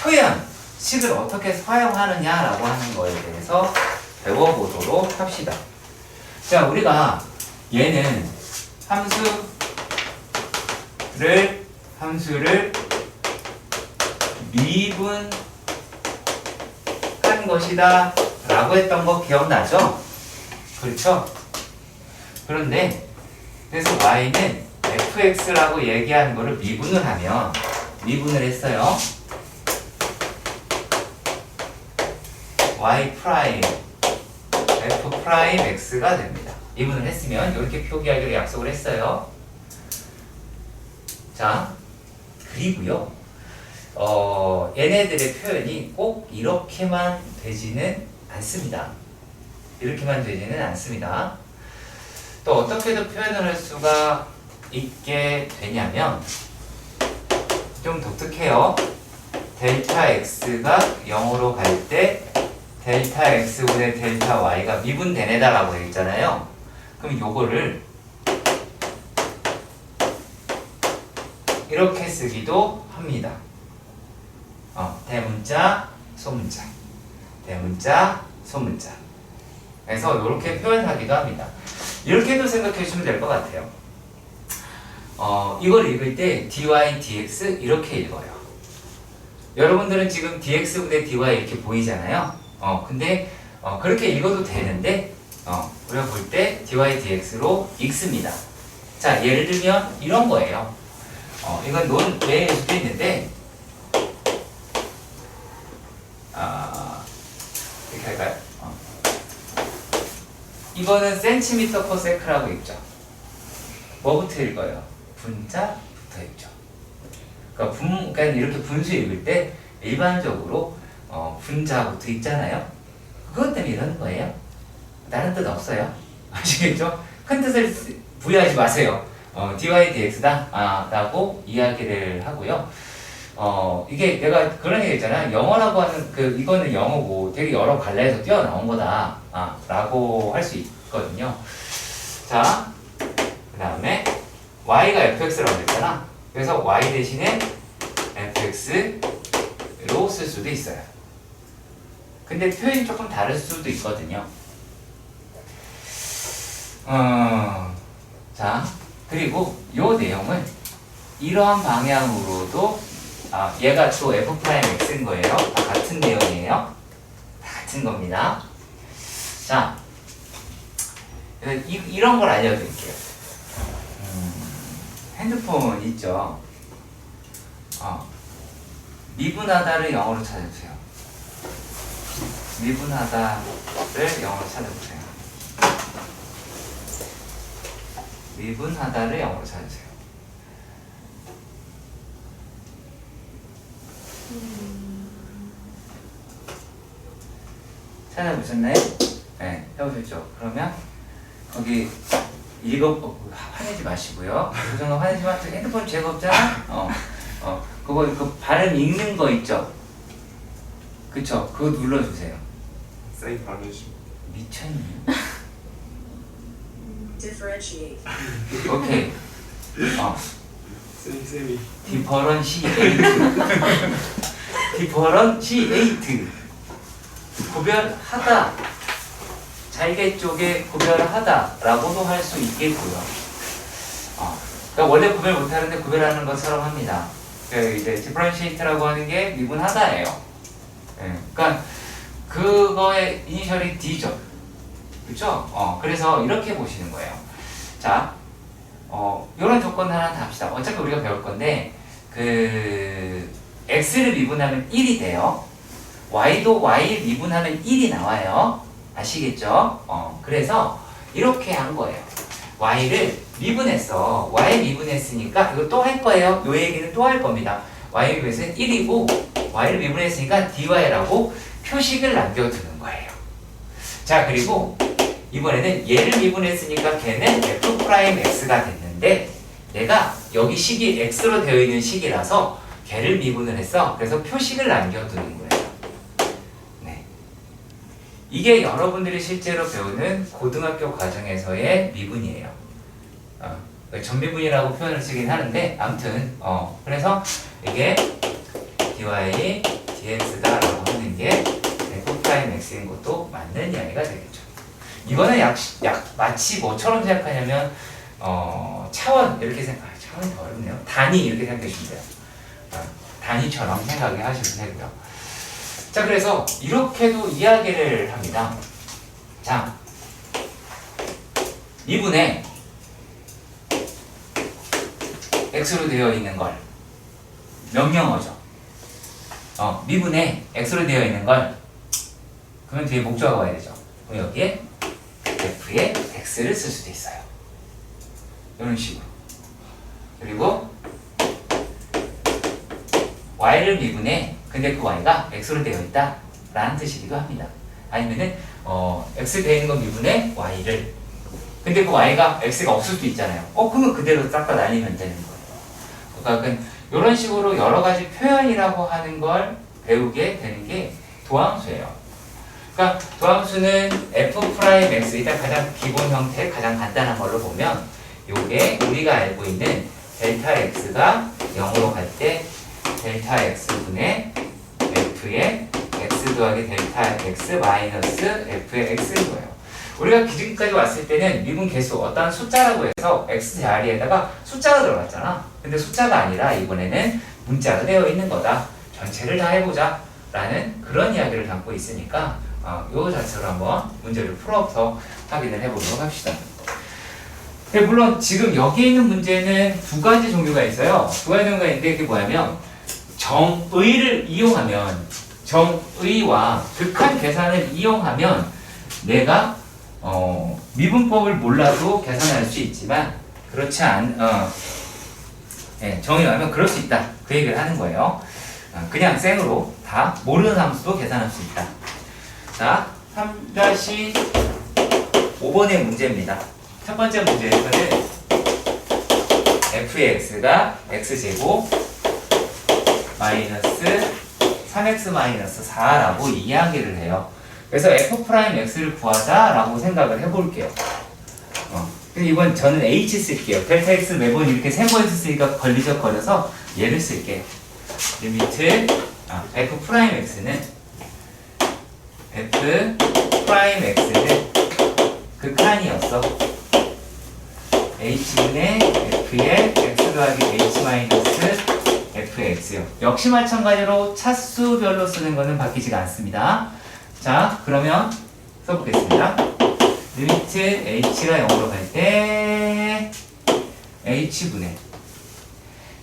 표현식을 어떻게 사용하느냐라고 하는 거에 대해서 배워보도록 합시다. 자, 우리가 얘는 함수를 미분한 것이다 라고 했던 거 기억나죠? 그렇죠? 그런데 그래서 y는 fx라고 얘기하는 거를 미분을 했어요. y 프라임 f 프라임 x가 됩니다. 미분을 했으면 이렇게 표기하기로 약속을 했어요. 자, 그리고요. 얘네들의 표현이 꼭 이렇게만 되지는 않습니다. 또 어떻게도 표현을 할 수가 있게 되냐면 좀 독특해요. 델타 x가 0으로 갈 때 델타 x분의 델타 y가 미분되네다 라고 되어 있잖아요. 그럼 요거를 이렇게 쓰기도 합니다. 대문자, 소문자, 대문자, 소문자. 그래서 이렇게 표현하기도 합니다. 이렇게도 생각해 주시면 될 것 같아요. 이걸 읽을 때 dy, dx 이렇게 읽어요. 여러분들은 지금 dx분의 dy 이렇게 보이잖아요. 근데 그렇게 읽어도 되는데 우리가 볼 때 dy, dx로 읽습니다. 자, 예를 들면 이런 거예요. 이건 논 외일 수도 있는데 이렇게 할까요? 이거는 센티미터 퍼 세크라고 읽죠. 뭐부터 읽어요? 분자부터 읽죠. 그러니까 이렇게 분수 읽을 때 일반적으로 분자부터 읽잖아요. 그것 때문에 이러는 거예요. 다른 뜻 없어요. 아시겠죠? 큰 뜻을 부여하지 마세요. dy dx다 라고 이야기를 하고요. 이게 내가 그런 얘기 했잖아. 영어라고 하는 이거는 영어고 되게 여러 갈래에서 뛰어나온 거다 라고 할 수 있거든요. 자, 그 다음에 y가 fx라고 했잖아. 그래서 y 대신에 fx로 쓸 수도 있어요. 근데 표현이 조금 다를 수도 있거든요. 자, 그리고 요 내용을 이러한 방향으로도 얘가 또 f'x인 거예요. 다 같은 내용이에요. 다 같은 겁니다. 자, 이런 걸 알려드릴게요. 핸드폰 있죠? 미분하다를 영어로 찾아주세요. 미분하다를 영어로 찾아주세요. 미분하다를 영어로 찾아주세요. 찾아보셨나요? 네, 해보셨죠? 그러면 거기 화내지 마시고요. 그 정도 화내지만 핸드폰 죄가 없잖아? 그거 그 발음 읽는 거 있죠? 그쵸? 그거 눌러주세요. 세이 발음이시. 미쳤니? Differentiate. 오케이. 쌤이. 디퍼런시에이트. 구별하다. 잘개 쪽에 구별하다 라고도 할 수 있겠고요. 그러니까 원래 구별 못하는데 구별하는 것처럼 합니다. 이제 differentiate라고 하는 게 미분하다예요. 그러니까 그거의 이니셜이 D죠. 그렇죠? 그래서 이렇게 보시는 거예요. 자, 이런 조건 하나 다 합시다. 어차피 우리가 배울 건데 x를 미분하면 1이 돼요. y도 y 미분하면 1이 나와요. 아시겠죠? 그래서 이렇게 한 거예요. y를 미분했어. y 미분했으니까 이거 또 할 거예요. 요 얘기는 또 할 겁니다. y 미분했으면 1이고 y를 미분했으니까 dy라고 표식을 남겨두는 거예요. 자, 그리고 이번에는 얘를 미분했으니까 걔는 f'x가 됐는데 내가 여기 식이 x로 되어 있는 식이라서 걔를 미분을 했어. 그래서 표식을 남겨두는 거예요. 네. 이게 여러분들이 실제로 배우는 고등학교 과정에서의 미분이에요. 전미분이라고 표현을 쓰긴 하는데 아무튼 그래서 이게 dy dx다라고 하는 게 f'x인 것도 맞는 이야기가 되겠죠. 이거는 마치 뭐처럼 생각하냐면 차원 이렇게 차원이 더 어렵네요. 단위 이렇게 생각해 주시면 돼요. 단위처럼 생각을 하시면 되고요. 자, 그래서 이렇게도 이야기를 합니다. 자, 미분에 x로 되어 있는 걸 명령어죠. 미분에 x로 되어 있는 걸 그러면 뒤에 목조가 와야 되죠. 그럼 여기에 f에 x를 쓸 수도 있어요. 이런 식으로. 그리고 y를 미분해 근데 그 y가 x로 되어 있다 라는 뜻이기도 합니다. 아니면은 x 되어 있는 거 미분해 y를 근데 그 y가 x가 없을 수도 있잖아요. 그러면 그대로 싹 다 날리면 되는 거예요. 그러니까 이런 식으로 여러 가지 표현이라고 하는 걸 배우게 되는 게 도함수예요. 그러니까 도함수는 f'x 일단 가장 기본 형태 가장 간단한 걸로 보면 요게 우리가 알고 있는 델타 x가 0으로 갈 때 델타 x분의 f의 x 더하기 델타 x 마이너스 f의 x인 거예요. 우리가 기준까지 왔을 때는 미분 계수 어떤 숫자라고 해서 x 자리에다가 숫자가 들어갔잖아. 근데 숫자가 아니라 이번에는 문자가 되어 있는 거다. 전체를 다 해보자 라는 그런 이야기를 담고 있으니까 요 자체로 한번 문제를 풀어서 확인을 해보도록 합시다. 근데 물론 지금 여기 있는 문제는 두 가지 종류가 있어요. 두 가지 종류가 있는데 그게 뭐냐면 정의를 이용하면 정의와 극한 계산을 이용하면 내가 미분법을 몰라도 계산할 수 있지만 그렇지 정의하면 그럴 수 있다. 그 얘기를 하는 거예요. 그냥 생으로 다 모르는 함수도 계산할 수 있다. 자, 3-5번의 문제입니다. 첫 번째 문제에서는 f의 x가 x제곱 마이너스 3x 마이너스 4라고 이야기를 해요. 그래서 f'x를 구하자라고 생각을 해볼게요. 근데 이번 저는 h 쓸게요. 델타 x 매번 이렇게 세 번 쓰니까 걸려서 얘를 쓸게요. 리미트 f'x는 f'x는 극한이었어. h분의 f의 x 더하기 h 마이너스 fx요. 역시 마찬가지로 차수별로 쓰는 거는 바뀌지가 않습니다. 자, 그러면 써보겠습니다. 리미트 h가 0으로 갈 때 h분의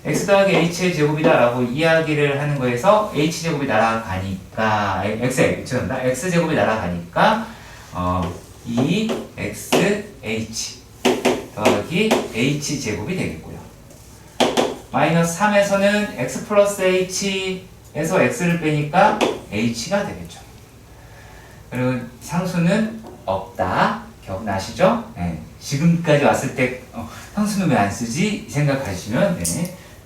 x 더하기 h의 제곱이다 라고 이야기를 하는 거에서 h제곱이 날아가니까 x제곱이 날아가니까 2xh 더하기 h제곱이 되겠고요. 마이너스 3에서는 x 플러스 h에서 x를 빼니까 h가 되겠죠. 그리고 상수는 없다. 기억나시죠? 네. 지금까지 왔을 때 상수는 왜 안 쓰지? 생각하시면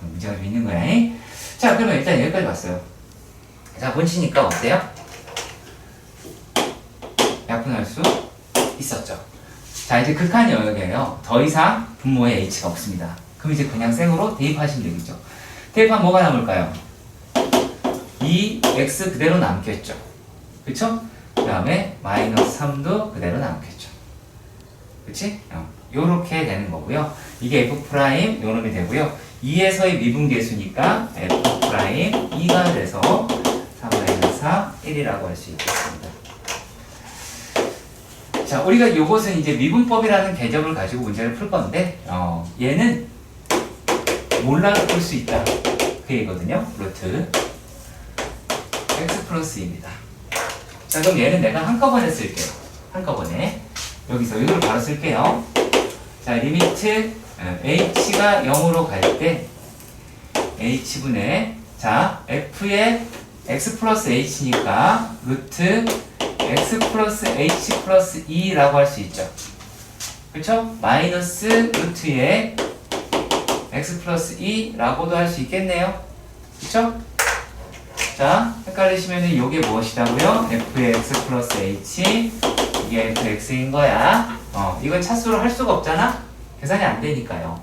문제가 좀 있는 거야. 자, 그러면 일단 여기까지 왔어요. 자, 본치니까 어때요? 약분할 수 있었죠. 자, 이제 극한 영역이에요. 더 이상 분모에 h가 없습니다. 그럼 이제 그냥 생으로 대입하시면 되겠죠. 대입하면 뭐가 남을까요? 2x 그대로 남겠죠. 그쵸? 그 다음에 마이너스 3도 그대로 남겠죠. 그치? 요렇게 되는 거고요. 이게 f' 요놈이 되고요. 2에서의 미분계수니까 f'2가 돼서 3-4, 1이라고 할 수 있겠습니다. 자, 우리가 요것은 이제 미분법이라는 개념을 가지고 문제를 풀 건데, 얘는 몰라도 풀 수 있다. 그 얘기거든요. 루트. 플러스 2입니다. 자, 그럼 얘는 내가 한꺼번에 쓸게요. 한꺼번에. 여기서 이걸 바로 쓸게요. 자, 리미트 h가 0으로 갈 때 h분의 자, f의 x 플러스 h니까 루트 x 플러스 h 플러스 2라고 할 수 있죠. 그쵸? 마이너스 루트의 x 플러스 2라고도 할 수 있겠네요. 그쵸? 자, 헷갈리시면은 이게 무엇이라고요? f의 x 플러스 h 이게 fx인 거야. 이건 차수로 할 수가 없잖아? 계산이 안 되니까요.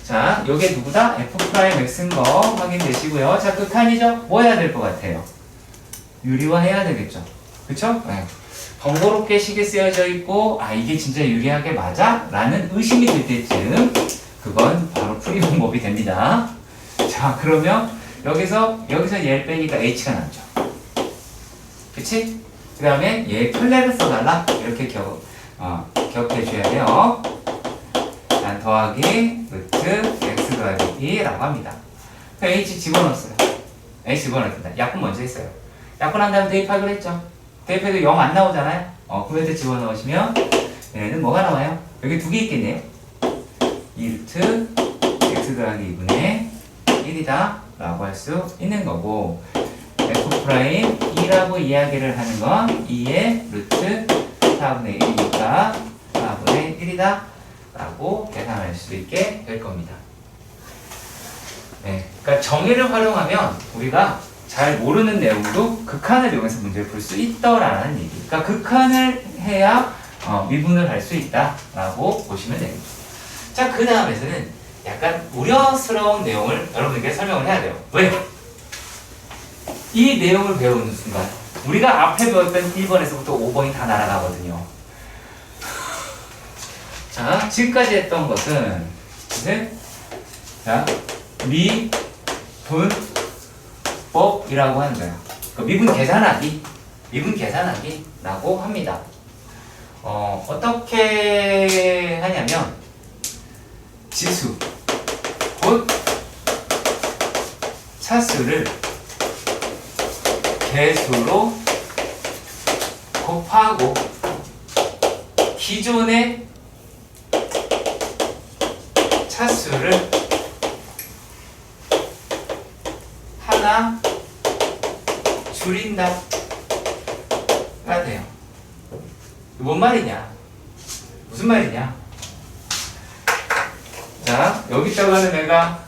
자, 요게 누구다? f 프라임 x인 거 확인되시고요. 자, 극한이죠? 뭐 해야 될 것 같아요? 유리화 해야 되겠죠? 그쵸? 네. 번거롭게 식이 쓰여져 있고, 아, 이게 진짜 유리하게 맞아? 라는 의심이 들 때쯤, 그건 바로 풀이 방법이 됩니다. 자, 그러면 여기서 얘를 빼니까 h가 남죠. 그치? 그 다음에 얘 플랫을 써달라? 이렇게 기억해줘야 돼요. 난 더하기 루트 x 더하기 2라고 합니다. h 집어넣었어요. h 집어넣었다. 약분 먼저 했어요. 약분한 다음에 대입하기로 했죠. 대입해도 0 안 나오잖아요. 그걸 때 집어넣으시면 얘는 뭐가 나와요? 여기 두 개 있겠네요. 2루트 x 더하기 2분의 1이다 라고 할 수 있는 거고, f' 2라고 이야기를 하는 건 2의 루트 4분의 1이니까 4분의 1이다 라고 계산할 수 있게 될 겁니다. 네, 그러니까 정의를 활용하면 우리가 잘 모르는 내용도 극한을 이용해서 문제를 풀 수 있다라는 얘기. 그러니까 극한을 해야 미분을 할 수 있다라고 보시면 되겠죠. 자, 그 다음에서는 약간 우려스러운 내용을 여러분에게 설명을 해야 돼요. 왜? 이 내용을 배우는 순간 우리가 앞에 배웠던 1번에서부터 5번이 다 날아가거든요. 자, 지금까지 했던 것은 자, 미분법이라고 하는 거예요. 미분 계산하기라고 합니다. 어떻게 하냐면 지수 곧 차수를 개수로 곱하고 기존의 차수를 하나 줄인다가 돼요. 뭔 말이냐? 무슨 말이냐? 자, 여기다가는 내가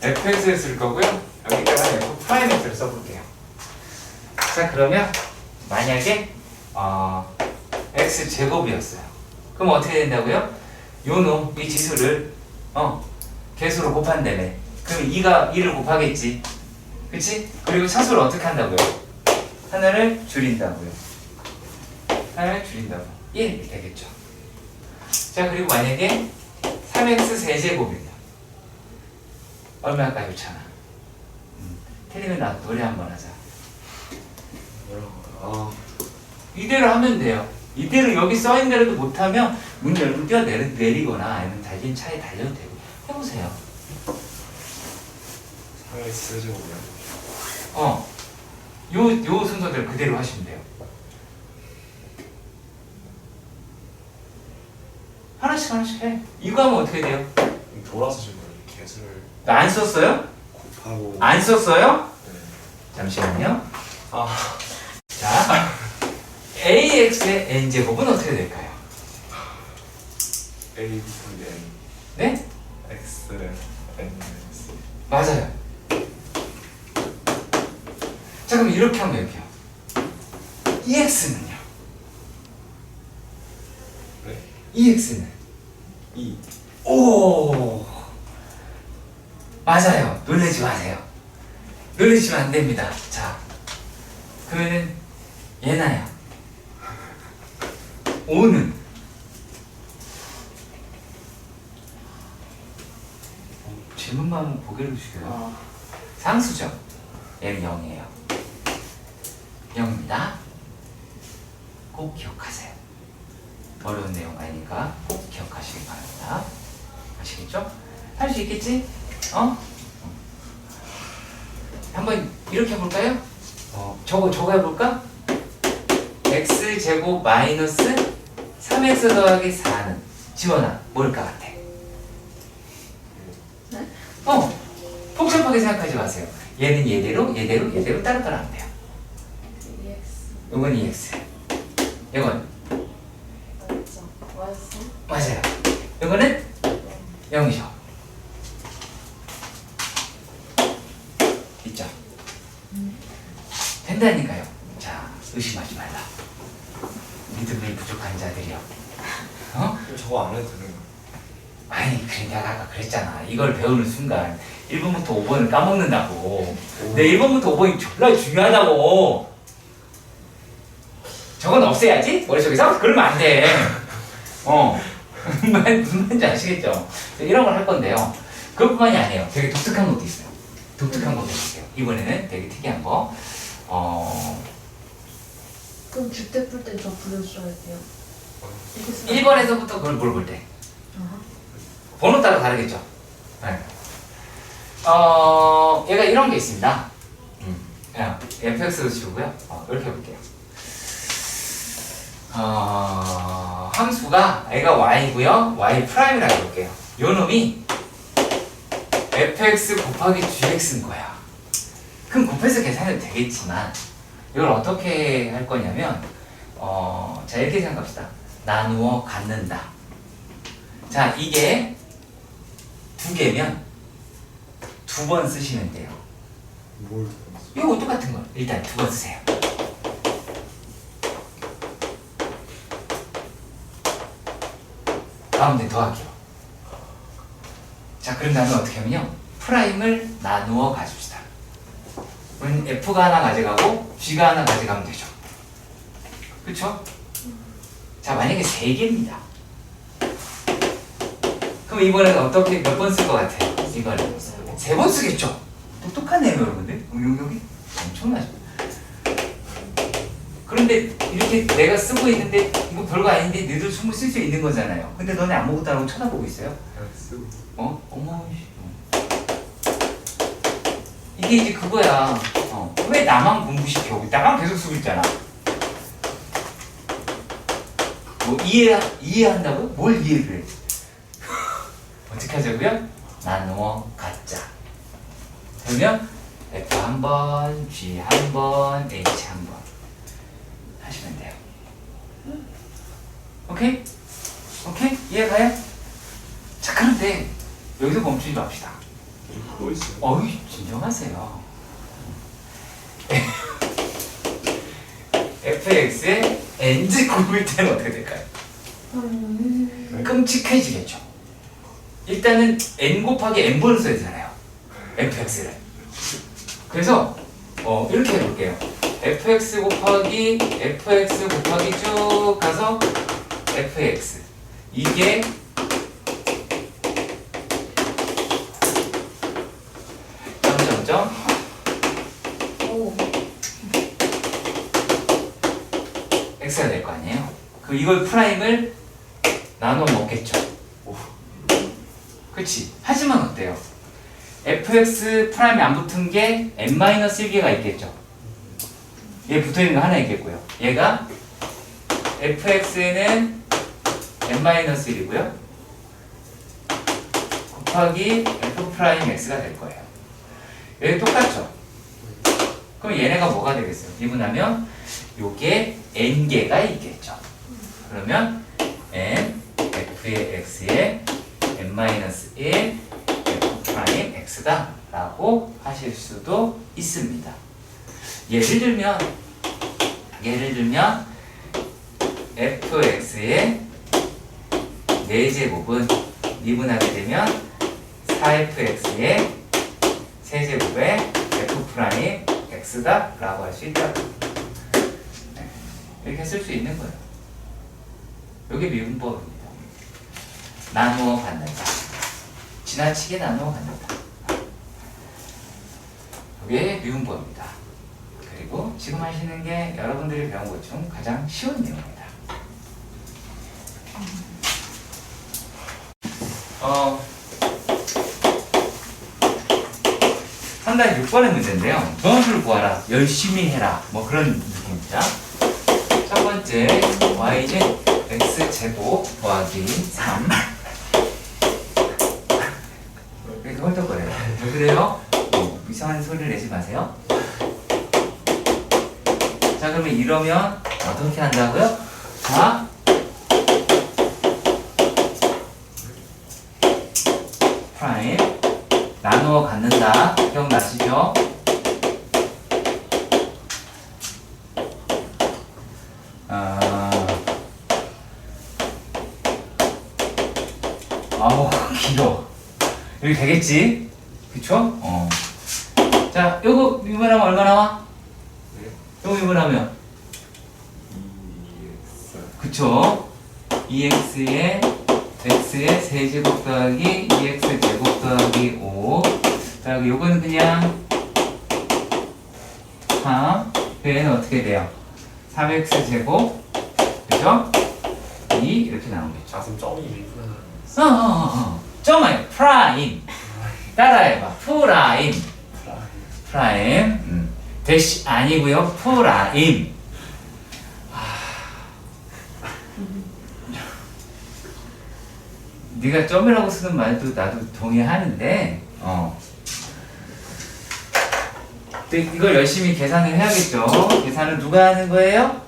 fx를 쓸 거고요. 여기다가는 f'x를 써볼게요. 자, 그러면 만약에 x 제곱이었어요. 그럼 어떻게 된다고요? 요놈 이 지수를 개수로 곱한다며. 그럼 2를 곱하겠지. 그치? 그리고 차수를 어떻게 한다고요? 하나를 줄인다고요. 1 되겠죠. 자, 그리고 만약에 3x 세제곱이면 얼마일까? 좋잖아. 틀리면 나도 노래 한번 하자. 이대로 하면 돼요. 이대로 여기 써있는 대로도 못하면 문 열고 뛰어내리거나 아니면 달린 차에 달려도 되고 해보세요. 3x 세제곱이요? 요 순서대로 그대로 하시면 돼요. 하나씩 해. 이거 하면 어떻게 돼요? 돌아서 지금 개수를 나 안 썼어요? 곱하고. 안 썼어요? 네. 잠시만요. 자, ax의 n제곱은 어떻게 될까요? a 분의 n. 네? x는 n x. 맞아요. 자, 그럼 이렇게 하면 이렇게요. ex는요? 네. ex는 2. 오, 맞아요. 놀라지 마세요. 놀라시면 안 됩니다. 자, 그러면은 얘나요. 5는 질문만 보기로 주세요. 상수죠. 얘는 0이에요. 0입니다. 꼭 기억하세요. 어려운 내용 아니니까 꼭 기억하시기 바랍니다. 아시겠죠? 할 수 있겠지? 한번 이렇게 해볼까요? 저거 해볼까? x제곱 마이너스 3x 더하기 4는 지원아 뭘까 같아? 네? 복잡하게 생각하지 마세요. 얘는 얘대로 따로 하면 돼요. EX 이건 EX. 이건 맞죠? 맞어? 맞아요. 이거는 0이죠. 있죠? 된다니까요. 자, 의심하지 말라. 믿음이 부족한 자들이요. 저거 안 해도 되는 거야. 아니, 그래 내가 아까 그랬잖아. 이걸 배우는 순간 1번부터 5번을 까먹는다고. 근데 1번부터 5번이 졸라 중요하다고. 저건 없애야지? 머릿속에서? 그러면 안 돼. 무슨 말인지 아시겠죠? 이런 걸 할 건데요. 그것뿐만이 아니에요. 되게 독특한 것도 있어요. 독특한 것도 있어요. 이번에는 되게 특이한 거. 그럼 주택 풀 때 저 불러줘야 돼요. 이렇게 써. 1번에서부터 그걸 물어볼 때. 아하. 번호 따라 다르겠죠? 네. 얘가 이런 게 있습니다. 그냥 fx로 지우고요. 이렇게 해볼게요. 함수가 애가 y고요. y 프라임이라고 해볼게요. 요 놈이 fx 곱하기 gx인 거야. 그럼 곱해서 계산해도 되겠지만 이걸 어떻게 할 거냐면 자 이렇게 생각합시다. 나누어 갖는다. 자 이게 두 개면 두 번 쓰시면 돼요. 뭘 이거 똑같은 거 일단 두 번 쓰세요. 가운데 더하기요. 자 그럼 나는 어떻게 하면요 프라임을 나누어 가줍시다. 그럼 f가 하나 가져가고 g가 하나 가져가면 되죠. 그쵸? 자 만약에 세 개입니다. 그럼 이번에는 어떻게 몇 번 쓸 것 같아요? 이거는 세 번 쓰겠죠? 똑똑하네요 여러분들. 응용력이 엄청나죠. 그런데 이렇게 내가 쓰고 있는데 이거 별거 아닌데 너희들 충분히 쓸 수 있는 거잖아요. 근데 너네 아무것도 안 하고 쳐다보고 있어요? 그냥 쓰고. 어머 이게 이제 그거야. 왜 나만 공부시켜? 나만 계속 쓰고 있잖아. 뭐 이해한다고요? 뭘 이해를 해? 어떻게 하자고요? 나누어 갖자. 그러면 F 한 번, G 한 번, H 한 번 하시면 돼요. 오케이? 오케이? 이해가요? 자 그런데 여기서 멈추지 맙시다. 하고 있어요. 어이 진정하세요. fx에 n제곱일 때는 어떻게 될까요? 끔찍해지겠죠. 일단은 n 곱하기 n번을 써야 되잖아요. fx를. 그래서 이렇게 해볼게요. fx 곱하기 쭉 가서 fx 이게 점점점 오. x가 될 거 아니에요. 그럼 이걸 프라임을 나눠 먹겠죠. 그치? 하지만 어때요? fx 프라임이 안 붙은 게 n-1개가 있겠죠. 얘 붙어있는 거 하나 있겠고요. 얘가 fx는 n-1이고요. 곱하기 f 프라임 x가 될 거예요. 얘 똑같죠? 그럼 얘네가 뭐가 되겠어요? 미분하면 요게 n개가 있겠죠. 그러면 n f의 x에 n-1 f 프라임 x다 라고 하실 수도 있습니다. 예를 들면 fx의 4제곱은 미분하게 되면 4fx의 세제곱에 f 프라임 x다 라고 할 수 있다. 이렇게 쓸 수 있는 거예요. 이게 미분법입니다. 나누어 갖는다. 지나치게 나누어 갖는다. 이게 미분법입니다. 그리고 지금 하시는 게 여러분들이 배운 것 중 가장 쉬운 내용입니다. 3-6번의 문제인데요. 정수를 구하라. 열심히 해라. 뭐 그런 느낌입니다. 첫 번째, y는 x제곱 더하기 3. 이렇게 헐떡거려요. 왜 그래요? 이상한 소리를 내지 마세요. 자, 그러면 이러면 어떻게 한다고요? 자, 프라임 나누어 갖는다. 기억나시죠? 아우 길어. 여기 되겠지? 그쵸? 자, 요거 미분하면 얼마 나와? 네. 요거 미분하면 2x. 그쵸? 2x에 x의 세제곱 더하기 2x 제곱 더하기 5 더하기 요거는 그냥 3. 얘는 어떻게 돼요? 3x 제곱 그죠? 2 이렇게 나오겠죠. 아, 그럼 점이 미분하는. 점은 프라임 따라해봐. 프라임 프라임 대시 아니고요. 프라임. 네가 점이라고 쓰는 말도 나도 동의하는데 근데 이걸 열심히 계산을 해야겠죠. 계산을 누가 하는 거예요?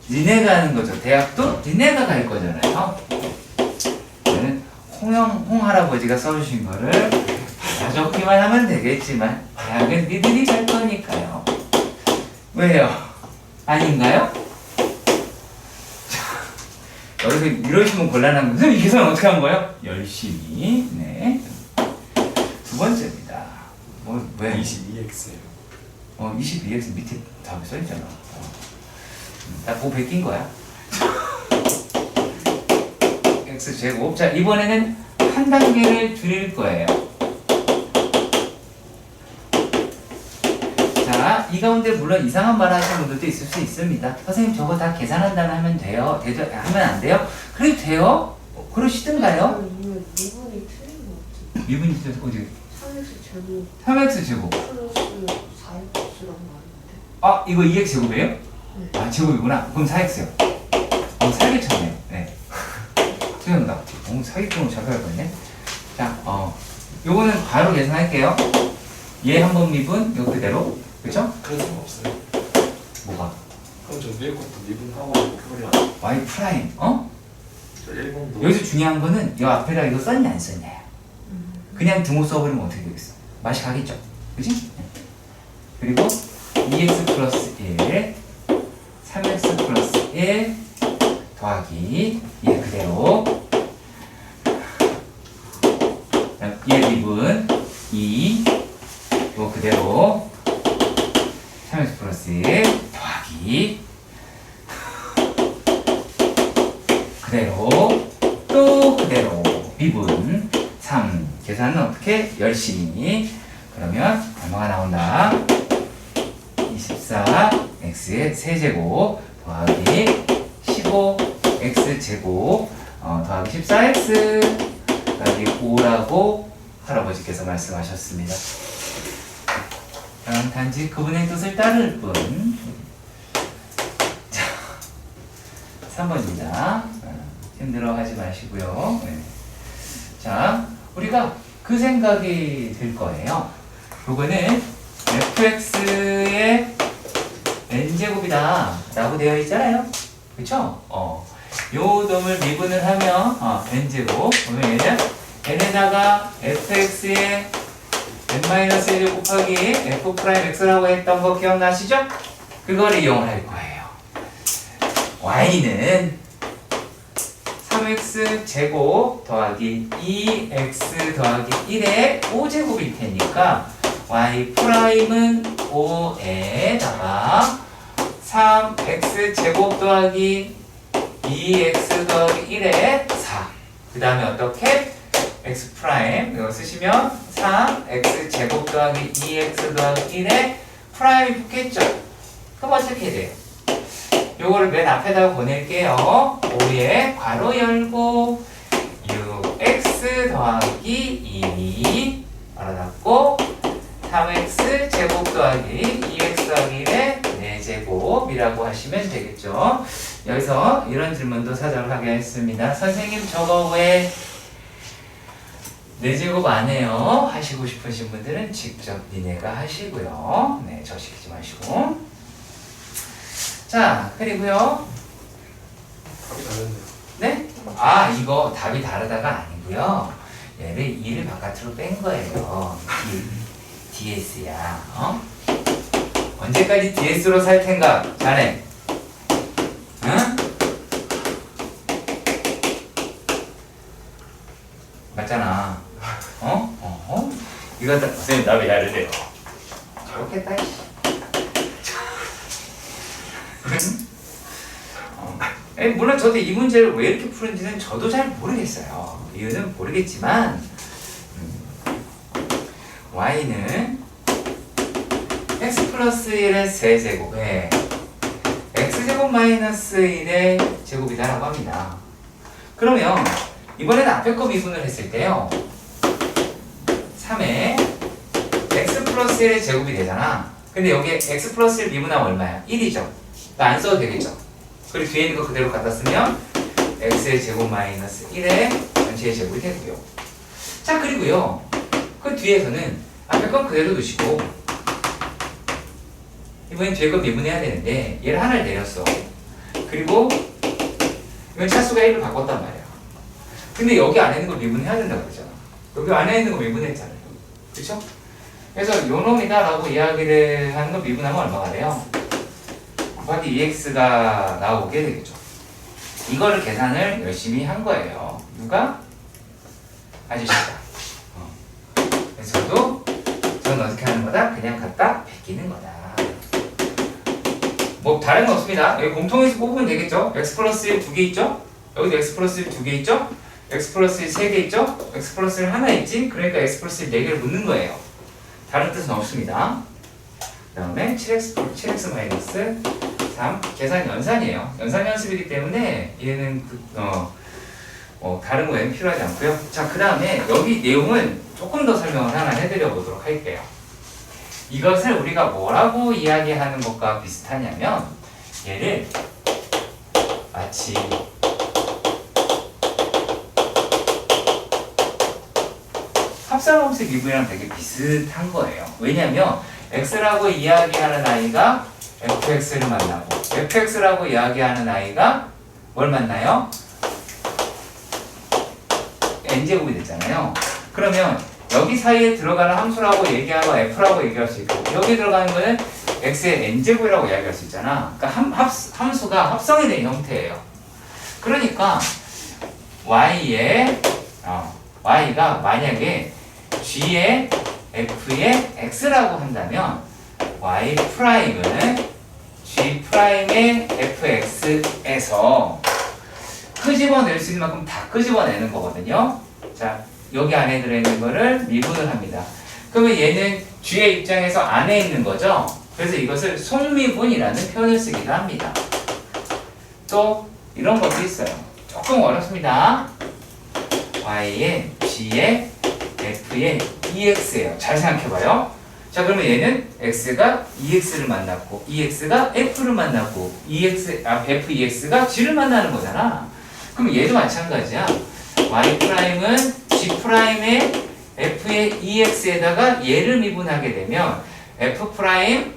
니네가 하는 거죠. 대학도 니네가 갈 거잖아요. 얘는 홍 할아버지가 써주신 거를 받아 적기만 하면 되겠지만 대학은 니들이 갈 거니까요. 왜요? 아닌가요? 여기서 이러시면 곤란한 거죠. 이 계산은 어떻게 한 거예요? 열심히. 네. 두 번째입니다. 왜? 22x예요. 22x 밑에 답이 써있잖아. 나 그거 베낀 거야. x 제곱. 자, 이번에는 한 단계를 줄일 거예요. 자, 이 가운데 물론 이상한 말 하시는 분들도 있을 수 있습니다. 선생님 저거 다 계산한다면 하면 돼요? 하면 안 돼요? 그래도 돼요? 그러시든가요? 이거 미분이 틀린 거 같아. 미분이 어디? 3x 제곱 3x 제곱. 플러스 4x란 말인데. 아, 이거 2x 제곱이에요? 네. 아, 제곱이구나. 그럼 4x요. 사기쳤네. 네. 죄송합니다. 사기꾼으로 잡혀갈 뻔했네. 자, 요거는 바로 계산할게요. 얘 한 번 미분, 요 그대로. 그쵸? 그럴 수가 없어요. 뭐가? 그럼 저 위에 것도 미분하고 표를 y 프라임, 저 1번도 여기서 중요한 거는 이 앞에다 이거 썼냐 안 썼냐야. 그냥 등호 써버리면 어떻게 되겠어? 맛이 가겠죠? 그치? 네. 그리고 2x 플러스 1 3x 플러스 1 더하기 얘 그대로 얘 미분 2 이거 그대로 3x 플러스 1 더하기 그대로 또 그대로 미분 3 계산은 어떻게? 열심히. 그러면 얼마가 나온다? 24x의 세제곱 더하기 15x제곱 더하기 14x 더하기 5라고 할아버지께서 말씀하셨습니다. 단지 그분의 뜻을 따를 뿐. 자, 3번입니다. 힘들어하지 마시고요. 네. 자, 우리가 그 생각이 들 거예요. 요거는 fx의 n제곱이다 라고 되어 있잖아요. 그쵸? 요 놈을 미분을 하면 n제곱 그러면 얘는 n에다가 fx의 n-1 곱하기 f'x라고 했던 거 기억나시죠? 그거를 이용할 거예요. y는 3x 제곱 더하기 2x 더하기 1의 5제곱일 테니까 y 프라임은 5에다가 3x 제곱 더하기 2x 더하기 1의 4. 그 다음에 어떻게? x 프라임 이거 쓰시면 3x 제곱 더하기 2x 더하기 1의 프라임이 붙겠죠? 그럼 어떻게 돼요? 요거를 맨 앞에다가 보낼게요. 5에 괄호 열고 6x 더하기 2 괄호 닫고 3x 제곱 더하기 2x 더하기 1의 4제곱이라고 하시면 되겠죠. 여기서 이런 질문도 사전을 하게 했습니다. 선생님 저거 왜 4제곱 안 해요? 하시고 싶으신 분들은 직접 니네가 하시고요. 네, 저 시키지 마시고. 자, 그리고요. 답이 다르네요. 네? 아, 이거 답이 다르다가 아니고요. 얘를 2를 바깥으로 뺀 거예요. DS야. 어? 언제까지 DS로 살 텐가? 자네. 응? 맞잖아. 어? 이거 다 선생님 답이 다르대요. 좋겠다. 물론 저도 이 문제를 왜 이렇게 푸는지는 저도 잘 모르겠어요. 이유는 모르겠지만 y는 x 플러스 1의 세제곱에 x제곱 마이너스 1의 제곱이다라고 합니다. 그러면 이번에는 앞에 거 미분을 했을 때요 3에 x 플러스 1의 제곱이 되잖아. 근데 여기에 x 플러스 1 미분하면 얼마야? 1이죠. 안 써도 되겠죠. 그리고 뒤에 있는 거 그대로 갖다 쓰면 x의 제곱 마이너스 1의 전체의 제곱이 되고요. 자, 그리고요 그 뒤에서는 앞에 건 그대로 두시고 이번엔 뒤에 건 미분해야 되는데 얘를 하나를 내렸어. 그리고 이건 차수가 1로 바꿨단 말이야. 근데 여기 안에 있는 거 미분해야 된다고 그러잖아. 여기 안에 있는 거 미분했잖아요. 그쵸? 그래서 요 놈이다 라고 이야기를 하는 거 미분하면 얼마가 돼요? 곱하기 2x가 나오게 되겠죠. 이거를 계산을 열심히 한 거예요. 누가? 아저씨가. 그래서 저는 어떻게 하는 거다? 그냥 갖다 베끼는 거다. 뭐 다른 거 없습니다. 여기 공통에서 뽑으면 되겠죠? x 플러스 1 2개 있죠? 여기도 x 플러스 1 2개 있죠? x 플러스 1 3개 있죠? x 플러스 1 하나 있지? 그러니까 x 플러스 1 4개를 묻는 거예요. 다른 뜻은 없습니다. 그 다음에 7x 마이너스 3 계산 연산이에요. 연산 연습이기 때문에 얘는 다른 거에는 필요하지 않고요. 자, 그 다음에 여기 내용은 조금 더 설명을 하나 해드려 보도록 할게요. 이것을 우리가 뭐라고 이야기하는 것과 비슷하냐면 얘를 마치 합성함수 미분이랑 되게 비슷한 거예요. 왜냐면 x라고 이야기하는 아이가 fx를 만나고 fx라고 이야기하는 아이가 뭘 만나요? n제곱이 됐잖아요. 그러면 여기 사이에 들어가는 함수라고 얘기하고 f라고 얘기할 수 있고 여기 들어가는 거는 x의 n제곱이라고 이야기할 수 있잖아. 그러니까 함수가 합성이 된 형태예요. 그러니까 y가 만약에 g의 f의 x라고 한다면 y 프라임은 g 프라임의 fx에서 끄집어낼 수 있는 만큼 다 끄집어내는 거거든요. 자, 여기 안에 들어있는 거를 미분을 합니다. 그러면 얘는 g의 입장에서 안에 있는 거죠. 그래서 이것을 속미분이라는 표현을 쓰기도 합니다. 또 이런 것도 있어요. 조금 어렵습니다. y의 g의 f의 ex예요. 잘 생각해봐요. 자, 그러면 얘는 x가 ex를 만났고 ex가 f를 만났고 f ex가 g를 만나는 거잖아. 그럼 얘도 마찬가지야. y 프라임은 g 프라임의 f의 ex에다가 얘를 미분하게 되면 f 프라임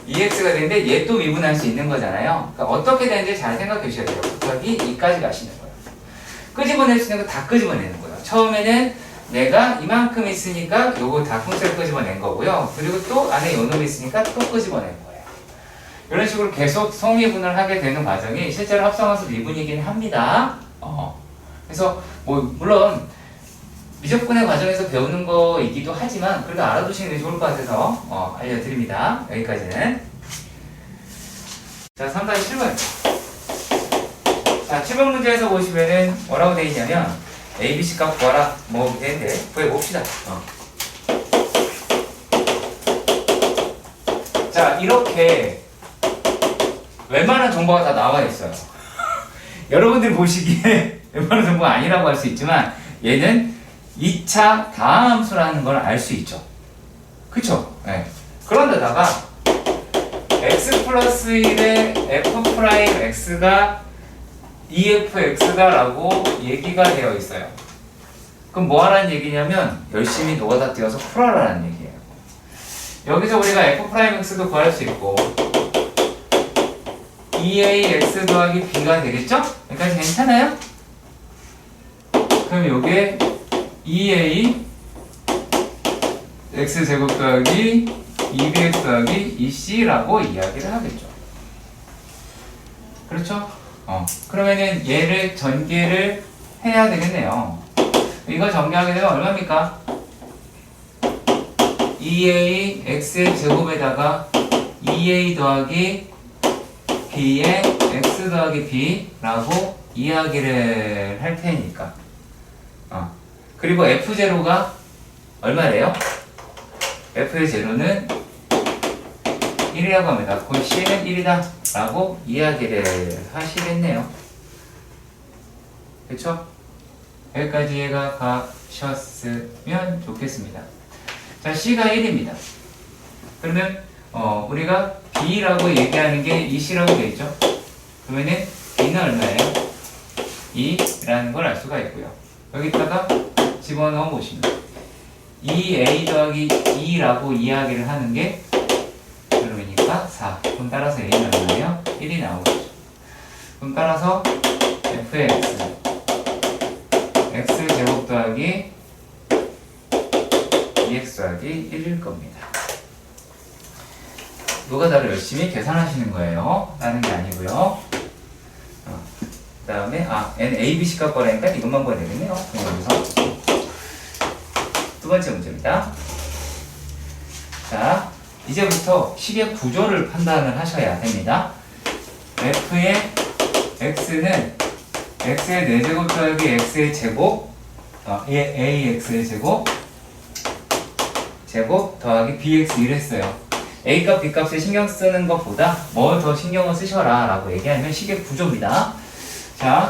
ex가 되는데 얘 또 미분할 수 있는 거잖아요. 그러니까 어떻게 되는지 잘 생각해 주셔야 돼요. 곱하기 2까지 가시는 거예요. 끄집어낼 수 있는 거 다 끄집어내는 거예요. 처음에는 내가 이만큼 있으니까 요거 다 통째로 끄집어낸 거고요. 그리고 또 안에 요 놈이 있으니까 또 끄집어낸 거예요. 이런 식으로 계속 성미분을 하게 되는 과정이 실제로 합성함수 미분이긴 합니다. 그래서 뭐 물론 미적분의 과정에서 배우는 거이기도 하지만 그래도 알아두시는 게 좋을 것 같아서 알려드립니다. 여기까지는. 자, 3-7번. 자, 7번 문제에서 보시면은 뭐라고 되어 있냐면 A, B, C 값 구하라 뭐 되는데 구해봅시다. 자, 이렇게 웬만한 정보가 다 나와 있어요. 여러분들이 보시기에 웬만한 정보가 아니라고 할 수 있지만 얘는 2차 다함수라는 걸 알 수 있죠. 그쵸? 네. 그런데다가 x 플러스 1의 f 프라임 x가 EFX다 라고 얘기가 되어 있어요. 그럼 뭐 하라는 얘기냐면 열심히 노가다 뛰어서 풀어라라는 얘기예요. 여기서 우리가 f 프라임 x도 구할 수 있고 2ax 더하기 b가 되겠죠? 여기까지 괜찮아요? 그럼 요게 2a x제곱 더하기 2bx 더하기 2c라고 이야기를 하겠죠. 그렇죠? 그러면은 얘를 전개를 해야 되겠네요. 이거 전개하게 되면 얼마입니까? 2a x의 제곱에다가 2a 더하기 b의 x 더하기 b라고 이야기를 할 테니까. 그리고 f0가 얼마래요? f의 제로는 1이라고 합니다. 그 c는 1이다 라고 이야기를 하시겠네요. 그쵸? 여기까지 이해가 가셨으면 좋겠습니다. 자, c가 1입니다. 그러면 우리가 b라고 얘기하는 게 이 c라고 되어있죠? 그러면은 b는 얼마예요? 2라는 걸 알 수가 있고요. 여기다가 집어넣어 보시면 2a 더하기 2라고 이야기를 하는 게 그러니까 4. 그럼 따라서 a는 얼마예요? 1이 나오겠죠. 그럼 따라서 f의 x 제곱 더하기 2x 더하기 1일 겁니다. 노가다를 열심히 계산하시는 거예요. 라는 게 아니고요. 그 다음에 n a, b, c 값 구하니까 이것만 구해야 되겠네요. 그럼 여기서 두 번째 문제입니다. 자, 이제부터 식의 구조를 판단을 하셔야 됩니다. f의 x는 x의 4제곱 더하기 x의 제곱 ax의 제곱 더하기 bx 이랬어요. a값 b값에 신경 쓰는 것보다 뭘 더 신경을 쓰셔라 라고 얘기하면 식의 구조입니다. 자,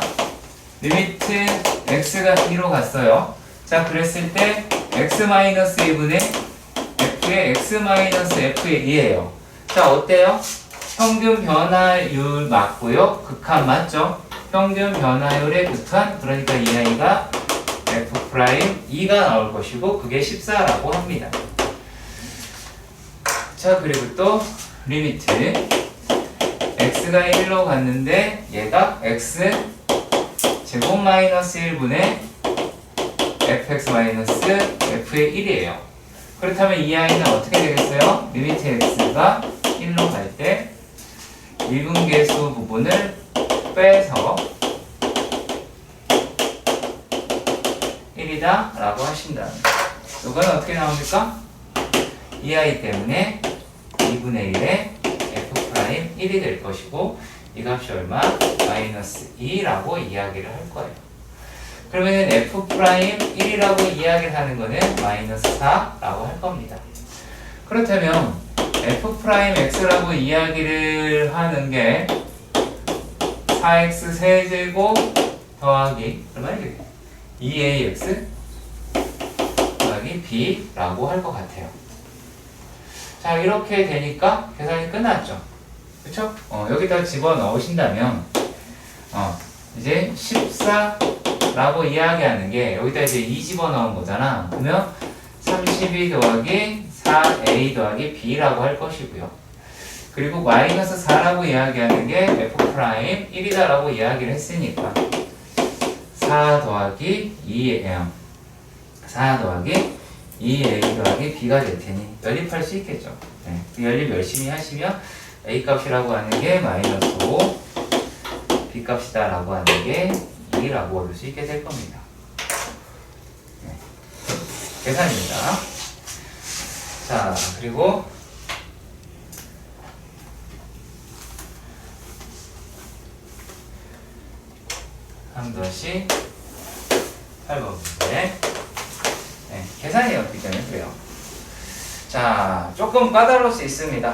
리미트 x가 2로 갔어요. 자, 그랬을 때 x-1분의 f의 x-f의 2예요. 자, 어때요? 평균 변화율 맞고요. 극한 맞죠? 평균 변화율의 극한, 그러니까 이 아이가 f'2가 나올 것이고 그게 14라고 합니다. 자, 그리고 또 리미트 x가 1로 갔는데 얘가 x 제곱 마이너스 1분의 fx 마이너스 f의 1이에요. 그렇다면 이 아이는 어떻게 되겠어요? 리미트 x가 1로 갈 때 미분계수 부분을 빼서 1이다 라고 하신다면 이건 어떻게 나옵니까? 이 아이 때문에 2분의 1의 f'1이 될 것이고 이 값이 얼마? 마이너스 2라고 이야기를 할 거예요. 그러면 f'1이라고 이야기를 하는 거는 마이너스 4라고 할 겁니다. 그렇다면 f'x라고 이야기를 하는 게 4x 세제곱 더하기 얼마예요? 2ax 더하기 b라고 할 것 같아요. 자, 이렇게 되니까 계산이 끝났죠. 그쵸? 여기다 집어넣으신다면 이제 14라고 이야기하는 게 여기다 이제 2 집어넣은 거잖아. 그러면 32 더하기 4a 더하기 b라고 할 것이고요. 그리고 마이너스 4라고 이야기하는 게 f'1이다 라고 이야기를 했으니까 4 더하기 2a 4 더하기 2a 더하기 b가 될 테니 연립할 수 있겠죠. 네. 그 연립 열심히 하시면 a 값이라고 하는 게 마이너스 5, b 값이다 라고 하는 게 2라고 얻을 수 있게 될 겁니다. 네. 계산입니다. 자, 그리고 한 번씩 8번 문제. 네, 계산이 어떻게 되면 그래요. 자, 조금 까다로울 수 있습니다.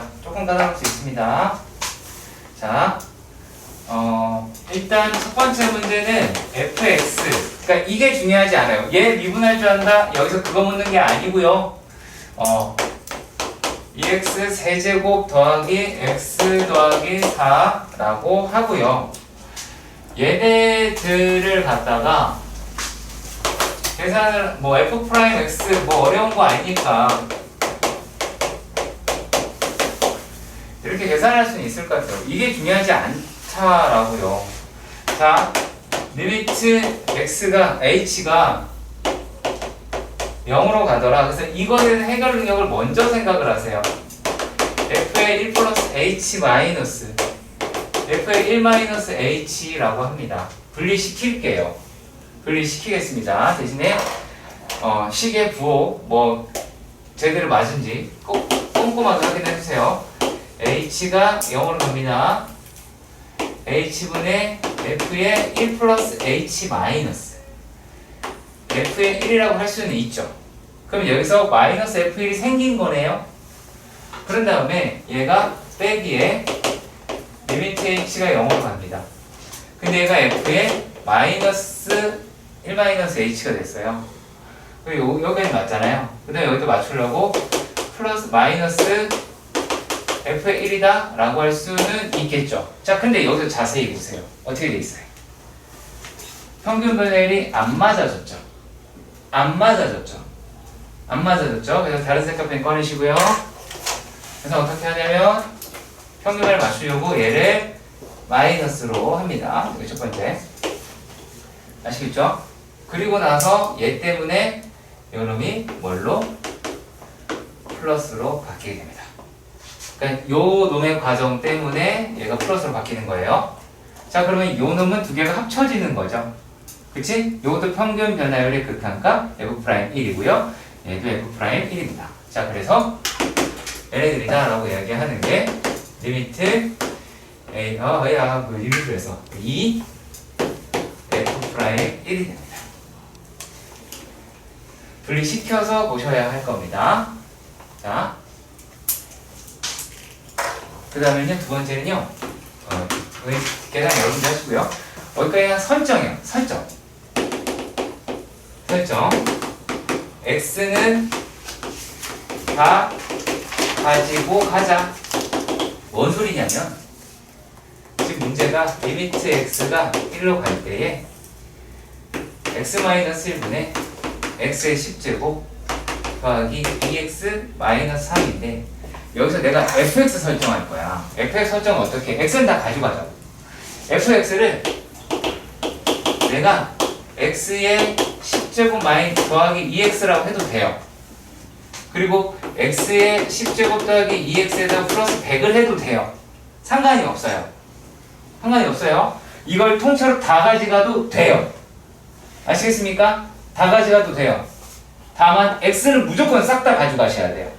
자, 일단 첫 번째 문제는 fx. 그러니까 이게 중요하지 않아요. 얘 미분할 줄 안다. 여기서 그거 묻는 게 아니고요. EX 세제곱 더하기 X 더하기 4라고 하고요. 얘네들을 갖다가 계산을 뭐 F 프라임 X 뭐 어려운 거 아니니까 이렇게 계산할 수는 있을 것 같아요. 이게 중요하지 않다라고요. 자, 리미트 X가 H가 0으로 가더라. 그래서 이거에 대한 해결 능력을 먼저 생각을 하세요. F의 1 플러스 H 마이너스 F의 1 마이너스 H라고 합니다. 분리시킬게요. 분리시키겠습니다. 대신에 식의 부호 뭐 제대로 맞은지 꼭 꼼꼼하게 확인해주세요. H가 0으로 갑니다. H분의 F의 1 플러스 H 마이너스 F의 1이라고 할 수는 있죠. 그럼 여기서 마이너스 F1이 생긴 거네요. 그런 다음에 얘가 빼기에 리미트 H가 0으로 갑니다. 근데 얘가 F의 마이너스 1 마이너스 H가 됐어요. 그리고 여기는 맞잖아요. 그 다음에 여기도 맞추려고 플러스 마이너스 F의 1이다 라고 할 수는 있겠죠. 자, 근데 여기서 자세히 보세요. 어떻게 돼 있어요? 평균 분의 1이 안 맞아졌죠. 안 맞아졌죠. 안 맞아졌죠. 그래서 다른 색깔 펜 꺼내시고요. 그래서 어떻게 하냐면 평균을 맞추려고 얘를 마이너스로 합니다. 이게 첫 번째. 아시겠죠? 그리고 나서 얘 때문에 요놈이 뭘로? 플러스로 바뀌게 됩니다. 그러니까 요 놈의 과정 때문에 얘가 플러스로 바뀌는 거예요. 자, 그러면 요 놈은 두 개가 합쳐지는 거죠. 그치? 요것도 평균 변화율의 극한값 F'1이고요. 얘도 F'1입니다. 자, 그래서 얘네들이다 라고 이야기하는 게 리미트 그 리미트에서 2 F'1이 됩니다. 분리시켜서 보셔야 할 겁니다. 자, 그 다음에는요, 두 번째는요, 계산 여러분들 하시고요. 여기까지는 설정이에요. 설정. X는 다 가지고 가자. 뭔 소리냐면 지금 문제가 리미트 X가 1로 갈 때에 X-1분의 X의 10제곱 더하기 2X-3인데 여기서 내가 fx 설정할 거야. fx 설정은 어떻게? x는 다 가져가자고. fx를 내가 x의 10제곱 마이너스 더하기 2x라고 해도 돼요. 그리고 x의 10제곱 더하기 2x에다 플러스 100을 해도 돼요. 상관이 없어요. 상관이 없어요. 이걸 통째로 다 가져가도 돼요. 아시겠습니까? 다 가져가도 돼요. 다만 x는 무조건 싹 다 가져가셔야 돼요.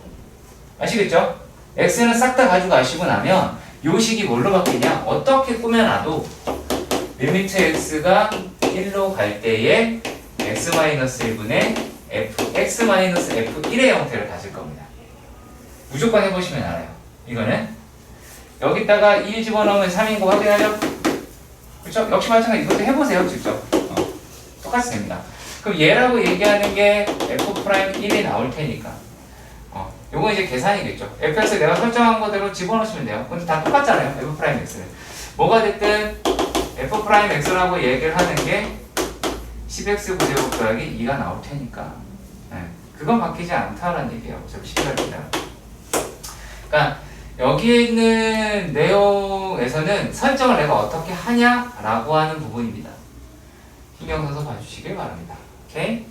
아시겠죠? x는 싹 다 가져가시고 나면 요 식이 뭘로 바뀌냐? 어떻게 꾸며놔도 리미트 x가 1로 갈 때에 x-1분의 x-f1의 형태를 가질 겁니다. 무조건 해보시면 알아요. 이거는 여기다가 1 집어넣으면 3인 거 확인하죠? 그렇죠? 역시 마찬가지. 이것도 해보세요. 직접. 똑같이 됩니다. 그럼 얘라고 얘기하는 게 f'1이 나올 테니까 요거 이제 계산이겠죠. fx 내가 설정한 거대로 집어넣으시면 돼요. 근데 다 똑같잖아요. f'x는. 뭐가 됐든 f'x라고 얘기를 하는 게 10x 부제곱 더하기 2가 나올 테니까 그건 바뀌지 않다라는 얘기예요. 어차피 11입니다. 그러니까 여기에 있는 내용에서는 설정을 내가 어떻게 하냐라고 하는 부분입니다. 신경 써서 봐주시길 바랍니다. 오케이?